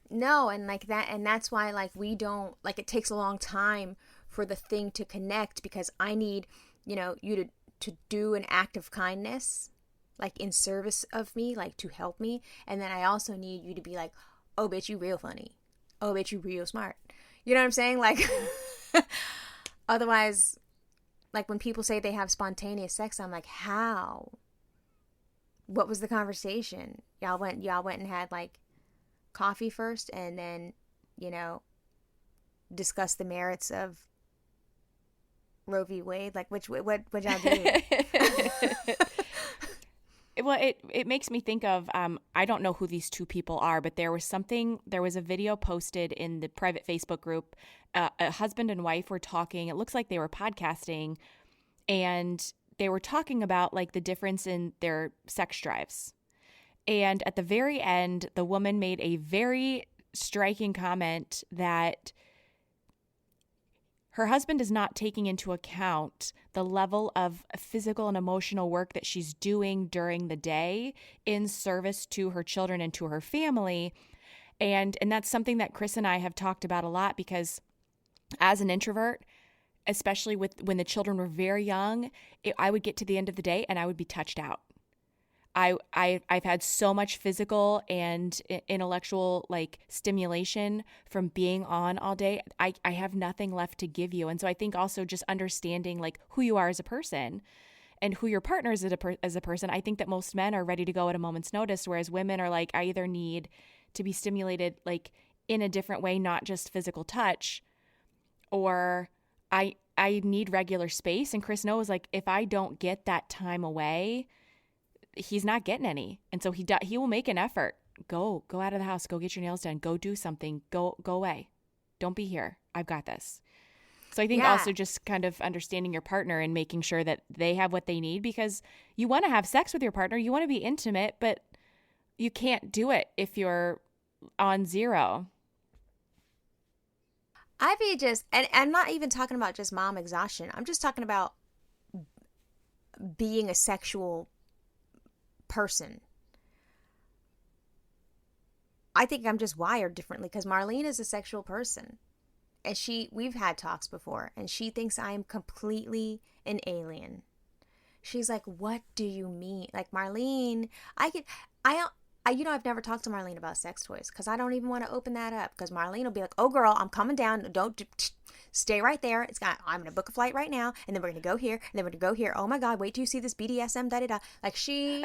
No, and like that, and that's why like we don't, like it takes a long time for the thing to connect, because I need, you to do an act of kindness, like in service of me, like to help me. And then I also need you to be like, oh bitch, you real funny. Oh bitch, you real smart. You know what I'm saying? Like, otherwise, like when people say they have spontaneous sex, I'm like, how? What was the conversation? Y'all went and had like coffee first and then, discuss the merits of Roe v. Wade? Like what y'all do? Well, it makes me think of, I don't know who these two people are, but there was a video posted in the private Facebook group. A husband and wife were talking. It looks like they were podcasting, and they were talking about like the difference in their sex drives. And at the very end, the woman made a very striking comment that her husband is not taking into account the level of physical and emotional work that she's doing during the day in service to her children and to her family. And that's something that Chris and I have talked about a lot, because as an introvert, especially when the children were very young, I would get to the end of the day and I would be touched out. I've had so much physical and intellectual like stimulation from being on all day. I have nothing left to give you. And so I think also just understanding like who you are as a person and who your partner is as a person. I think that most men are ready to go at a moment's notice, whereas women are like, I either need to be stimulated like in a different way, not just physical touch, or I need regular space. And Chris knows like if I don't get that time away, he's not getting any. And so he will make an effort. Go out of the house, go get your nails done, go do something, go away. Don't be here. I've got this. So I think also just kind of understanding your partner and making sure that they have what they need, because you want to have sex with your partner. You want to be intimate, but you can't do it if you're on zero. I be just, and I'm not even talking about just mom exhaustion. I'm just talking about being a sexual person. I think I'm just wired differently because Marlene is a sexual person. And we've had talks before, and she thinks I am completely an alien. She's like, what do you mean? Like, Marlene, I've never talked to Marlene about sex toys because I don't even want to open that up because Marlene will be like, oh, girl, I'm coming down. Stay right there. I'm going to book a flight right now, and then we're going to go here, and then we're going to go here. Oh, my God, wait till you see this BDSM, da-da-da. Like, she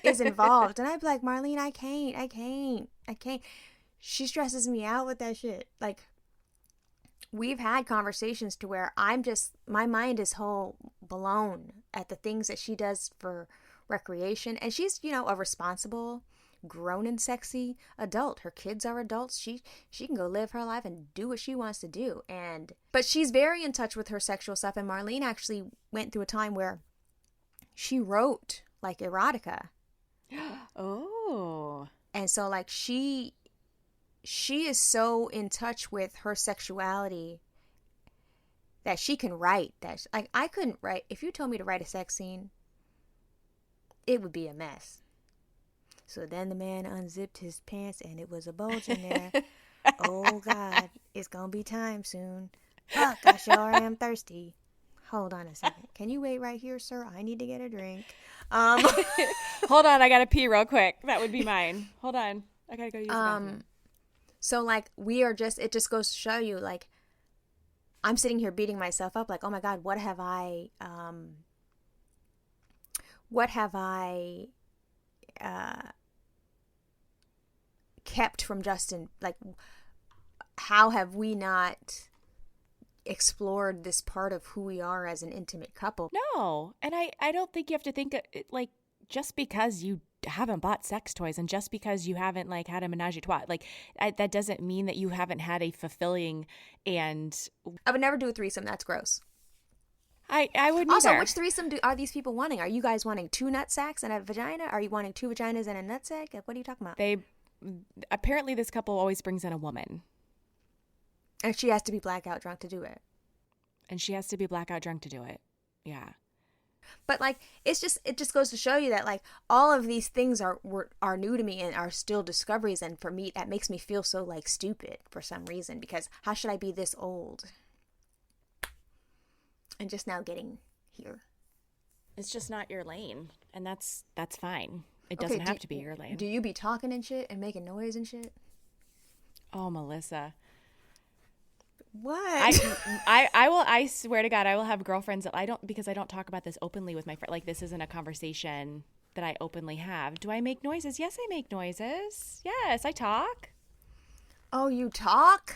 is involved. And I'd be like, Marlene, I can't. She stresses me out with that shit. Like, we've had conversations to where my mind is whole blown at the things that she does for recreation. And she's, a responsible, grown and sexy adult. Her kids are adults. She can go live her life and do what she wants to do. But she's very in touch with her sexual stuff. And Marlene actually went through a time where she wrote like erotica. Oh. And so like she is so in touch with her sexuality that she can write that. Like, I couldn't write. If you told me to write a sex scene, it would be a mess. So then the man unzipped his pants and it was a bulge in there. Oh, God, it's going to be time soon. Fuck, I sure am thirsty. Hold on a second. Can you wait right here, sir? I need to get a drink. Hold on, I got to pee real quick. That would be mine. Hold on. I got to go use the bathroom. So, like, it just goes to show you, like, I'm sitting here beating myself up, like, oh my God, what have I kept from Justin? Like, how have we not explored this part of who we are as an intimate couple? No, and I don't think you have to think, like, just because you haven't bought sex toys and just because you haven't like had a menage a trois, like that doesn't mean that you haven't had a fulfilling. And I would never do a threesome. That's gross. I wouldn't also either. Which threesome are these people wanting? Are you guys wanting 2 nut sacks and a vagina? Are you wanting 2 vaginas and a nut sack? What are you talking about? Apparently this couple always brings in a woman, and she has to be blackout drunk to do it. Yeah. But like, it just goes to show you that like all of these things are new to me and are still discoveries. And for me, that makes me feel so like stupid for some reason, because how should I be this old and just now getting here? It's just not your lane, and that's fine. It doesn't have to be your lane. Do you be talking and shit and making noise and shit? Oh, Melissa. What? I swear to God, I will have girlfriends that because I don't talk about this openly with my friend. Like, this isn't a conversation that I openly have. Do I make noises? Yes, I make noises. Yes, I talk. Oh, you talk?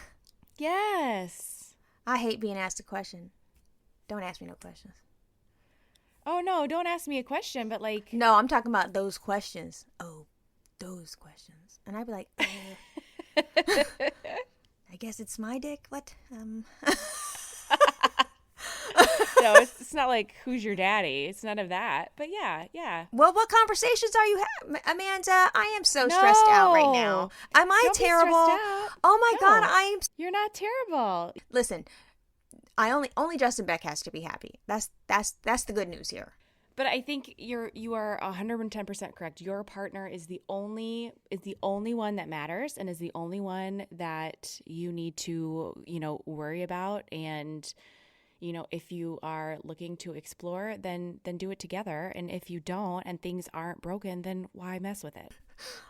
Yes. I hate being asked a question. Don't ask me no questions. Oh, no, don't ask me a question, but like... No, I'm talking about those questions. Oh, those questions. And I'd be like, I guess it's my dick. What? No, it's not like, who's your daddy? It's none of that. But yeah. Well, what conversations are you having, Amanda? I am so stressed out right now. Am I terrible? Oh my God, You're not terrible. Listen, only Justin Beck has to be happy. That's the good news here. But I think you are 110% correct. Your partner is the only one that matters and is the only one that you need to, worry about. And, if you are looking to explore, then do it together. And if you don't and things aren't broken, then why mess with it?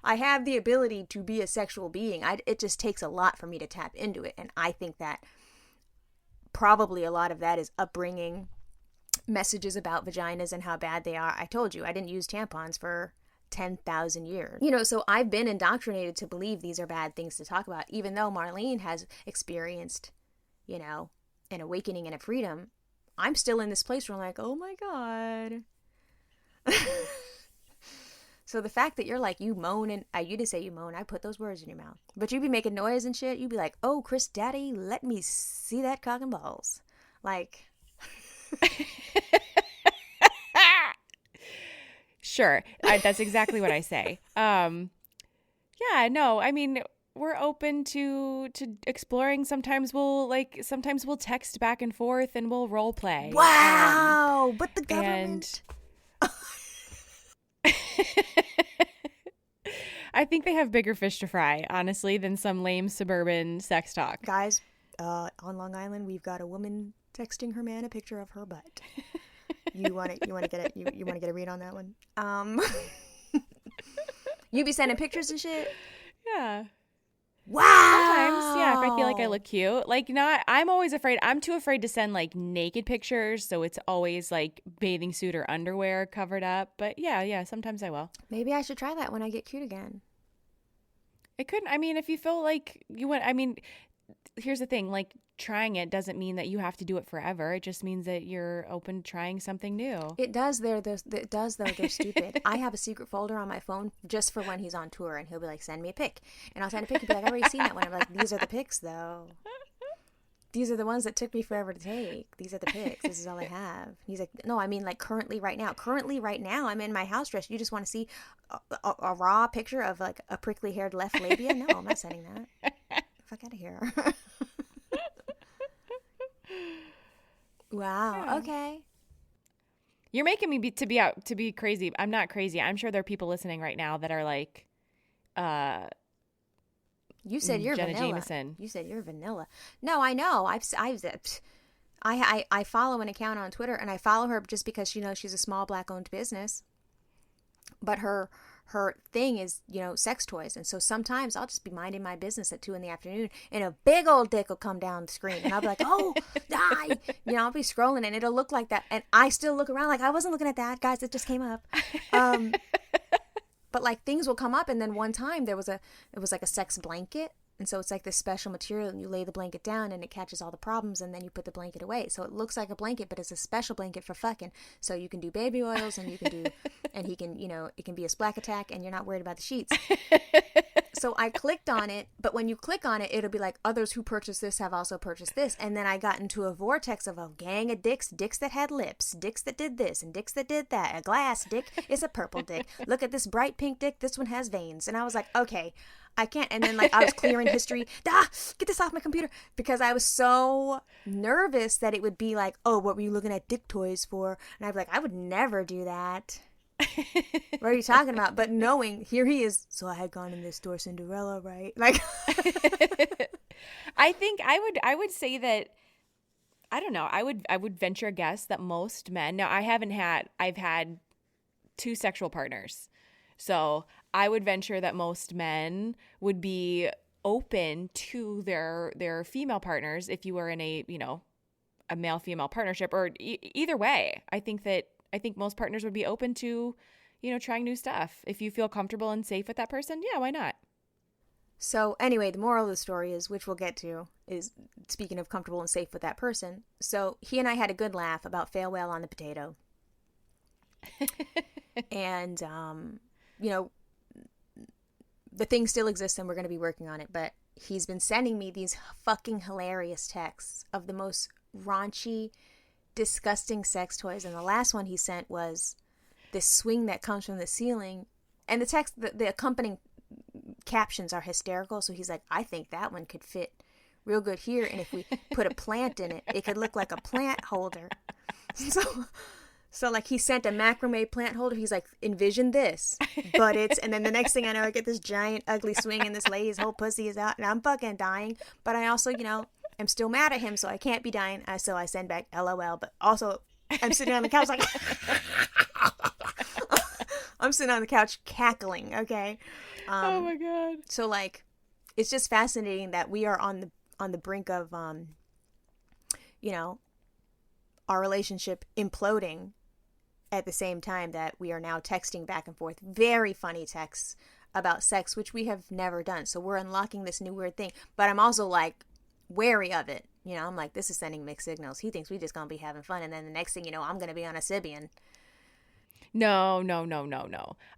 I have the ability to be a sexual being. It just takes a lot for me to tap into it. And I think that probably a lot of that is upbringing, messages about vaginas and how bad they are. I told you, I didn't use tampons for 10,000 years. So I've been indoctrinated to believe these are bad things to talk about, even though Marlene has experienced, an awakening and a freedom. I'm still in this place where I'm like, oh my God. So the fact that you're like, you moan, and you didn't say you moan, I put those words in your mouth, but you be making noise and shit. You be like, oh, Chris Daddy, let me see that cock and balls. Like... Sure. That's exactly what I say. Yeah, no, I mean, open to exploring. Sometimes we'll text back and forth and we'll role play. Wow. But the government. I think they have bigger fish to fry, honestly, than some lame suburban sex talk. Guys, on Long Island, we've got a woman texting her man a picture of her butt. You want to get it? You want to get a read on that one? You be sending pictures and shit? Yeah. Wow. Sometimes, yeah, if I feel like I look cute. Like, not, I'm always afraid. I'm too afraid to send, like, naked pictures, so it's always, like, bathing suit or underwear covered up. But, yeah, sometimes I will. Maybe I should try that when I get cute again. It couldn't, I mean, if you feel like you want, I mean, here's the thing, like, trying it doesn't mean that you have to do it forever. It just means that you're open to trying something new. It does. It does, though. They're stupid. I have a secret folder on my phone just for when he's on tour, and he'll be like, send me a pic. And I'll send a pic and be like, I've already seen that one. I'm like, these are the pics, though. These are the ones that took me forever to take. These are the pics. This is all I have. He's like, no, I mean, like, currently right now. Currently right now, I'm in my house dress. You just want to see a raw picture of, like, a prickly haired left labia? No, I'm not sending that. Fuck out of here. Wow. Yeah. Okay. You're making me to be crazy. I'm not crazy. I'm sure there are people listening right now that are like, you said you're Jenna vanilla. Jameson. You said you're vanilla. No, I know. I follow an account on Twitter, and I follow her just because she knows she's a small Black-owned business. But her thing is, sex toys. And so sometimes I'll just be minding my business at 2 p.m, and a big old dick will come down the screen. And I'll be like, oh, die. I'll be scrolling, and it'll look like that. And I still look around like I wasn't looking at that. Guys, it just came up. But like things will come up. And then one time it was like a sex blanket. And so it's like this special material, and you lay the blanket down and it catches all the problems, and then you put the blanket away. So it looks like a blanket, but it's a special blanket for fucking. So you can do baby oils, and you can do, and he can, it can be a splack attack, and you're not worried about the sheets. So I clicked on it, but when you click on it, it'll be like, others who purchased this have also purchased this. And then I got into a vortex of a gang of dicks that had lips, dicks that did this, and dicks that did that. A glass dick is a purple dick. Look at this bright pink dick. This one has veins. And I was like, okay, I can't. And then like I was clearing history. Get this off my computer, because I was so nervous that it would be like, oh, what were you looking at dick toys for? And I'd be like, I would never do that. What are you talking about? But knowing, here he is. So I had gone in this store, Cinderella, right? Like, I think I would say that, I don't know. I would venture a guess that most men. Now I've had 2 sexual partners, so I would venture that most men would be open to their female partners if you were in a male-female partnership, or either way. I think most partners would be open to, trying new stuff. If you feel comfortable and safe with that person, yeah, why not? So anyway, the moral of the story is, which we'll get to, is speaking of comfortable and safe with that person. So he and I had a good laugh about fail well on the potato. And, the thing still exists, and we're going to be working on it, but he's been sending me these fucking hilarious texts of the most raunchy, disgusting sex toys. And the last one he sent was this swing that comes from the ceiling, and the text, the accompanying captions are hysterical. So he's like, I think that one could fit real good here, and if we put a plant in it, it could look like a plant holder. So like he sent a macrame plant holder. He's like, envision this, but and then the next thing I know, I get this giant ugly swing, and this lady's whole pussy is out, and I'm fucking dying. But I also, I'm still mad at him, so I can't be dying. So I send back LOL, but also I'm sitting on the couch like, I'm sitting on the couch cackling. Okay. Oh my God. So like, it's just fascinating that we are on the brink of, our relationship imploding at the same time that we are now texting back and forth very funny texts about sex, which we have never done. So we're unlocking this new weird thing, but I'm also like wary of it. I'm like, this is sending mixed signals. He thinks we just gonna be having fun, and then the next thing you know, I'm gonna be on a Sybian. No.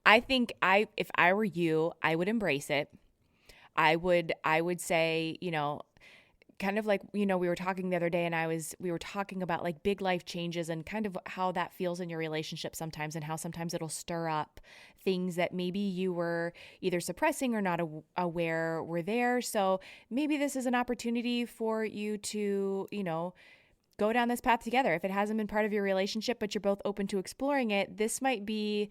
I think if I were you, I would embrace it. I would say, kind of like, we were talking the other day, and we were talking about like big life changes and kind of how that feels in your relationship sometimes, and how sometimes it'll stir up things that maybe you were either suppressing or not aware were there. So maybe this is an opportunity for you to, go down this path together. If it hasn't been part of your relationship, but you're both open to exploring it, this might be,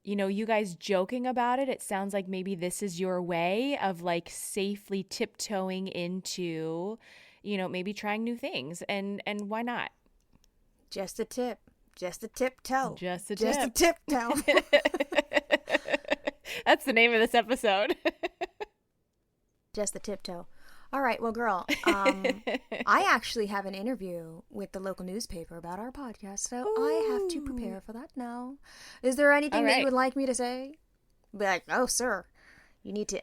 you guys joking about it. It sounds like maybe this is your way of like safely tiptoeing into, maybe trying new things. And why not? Just a tip. Just a tiptoe. Just a tiptoe. That's the name of this episode. Just the tiptoe. All right. Well, girl, I actually have an interview with the local newspaper about our podcast, so I have to prepare for that now. Is there anything that you would like me to say? Be like, oh, sir, you need to,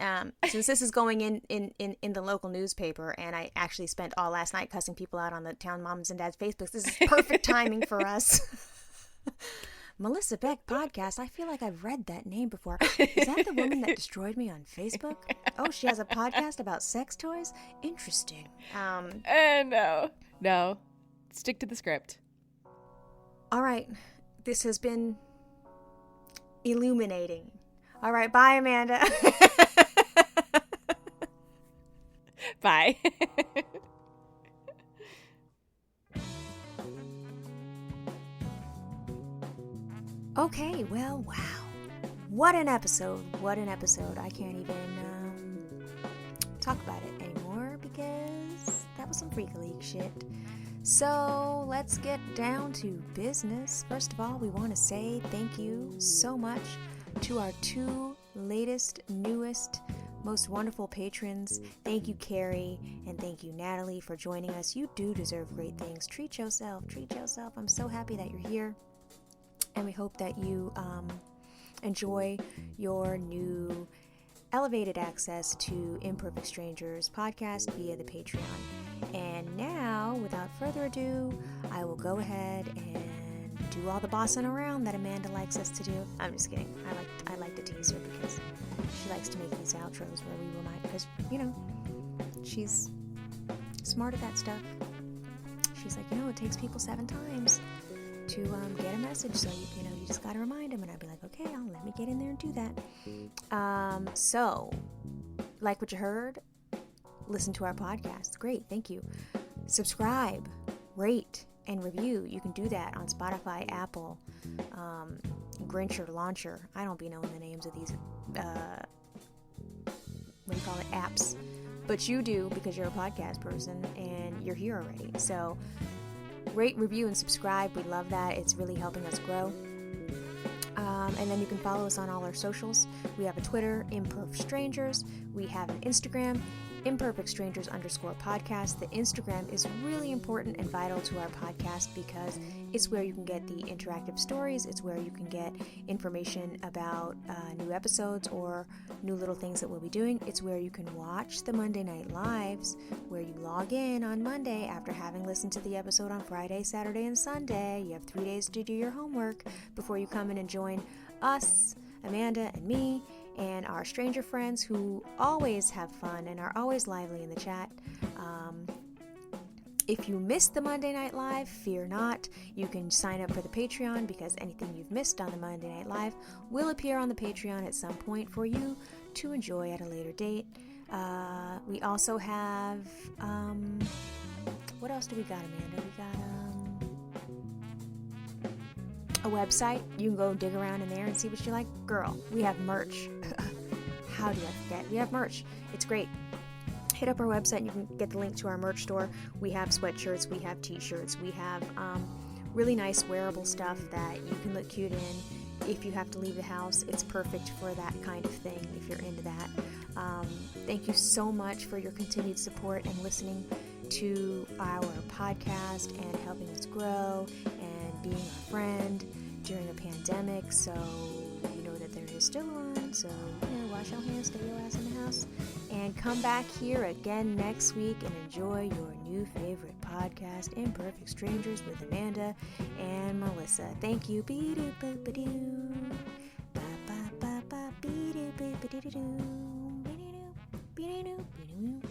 since this is going in the local newspaper, and I actually spent all last night cussing people out on the Town Moms and Dads Facebook, this is perfect timing for us. Melissa Beck Podcast. I feel like I've read that name before. Is that the woman that destroyed me on Facebook? Oh, she has a podcast about sex toys? Interesting. No. Stick to the script. All right. This has been illuminating. All right. Bye, Amanda. Bye. Okay, well, wow. What an episode. What an episode. I can't even talk about it anymore because that was some Freak League shit. So let's get down to business. First of all, we want to say thank you so much to our 2 latest, newest, most wonderful patrons. Thank you, Carrie, and thank you, Natalie, for joining us. You do deserve great things. Treat yourself. Treat yourself. I'm so happy that you're here. And we hope that you enjoy your new elevated access to Imperfect Strangers Podcast via the Patreon. And now, without further ado, I will go ahead and do all the bossing around that Amanda likes us to do. I'm just kidding. I like to tease her because she likes to make these outros where we remind, because, she's smart at that stuff. She's like, it takes people 7 times to get a message, so you just gotta remind them. And I'd be like, okay, let me get in there and do that. So like what you heard, listen to our podcast. Great, thank you. Subscribe, rate, and review. You can do that on Spotify, Apple, Grincher, Launcher. I don't be knowing the names of these apps, but you do because you're a podcast person and you're here already. So rate, review, and subscribe. We love that. It's really helping us grow. And then you can follow us on all our socials. We have a Twitter, Imperfect Strangers. We have an Instagram, Imperfect Strangers _podcast. The Instagram is really important and vital to our podcast because it's where you can get the interactive stories. It's where you can get information about new episodes or new little things that we'll be doing. It's where you can watch the Monday Night Lives, where you log in on Monday after having listened to the episode on Friday, Saturday, and Sunday. You have 3 days to do your homework before you come in and join us, Amanda and me, and our stranger friends who always have fun and are always lively in the chat. If you missed the Monday Night Live, fear not. You can sign up for the Patreon because anything you've missed on the Monday Night Live will appear on the Patreon at some point for you to enjoy at a later date. We also have, what else do we got, Amanda? We got a website. You can go dig around in there and see what you like. Girl, we have merch. How do I forget? We have merch. It's great. Hit up our website and you can get the link to our merch store. We have sweatshirts, we have t-shirts, we have really nice wearable stuff that you can look cute in. If you have to leave the house, it's perfect for that kind of thing if you're into that. Thank you so much for your continued support and listening to our podcast and helping us grow and being a friend during a pandemic. So you know that there is still on. So wash your hands, stay your ass in the house, and come back here again next week and enjoy your new favorite podcast, Imperfect Strangers with Amanda and Melissa. Thank you. Be-do-boop-a-doo. Ba-ba-ba-ba. Be-do-boop-a-doo. Be-do-boop-a-doo.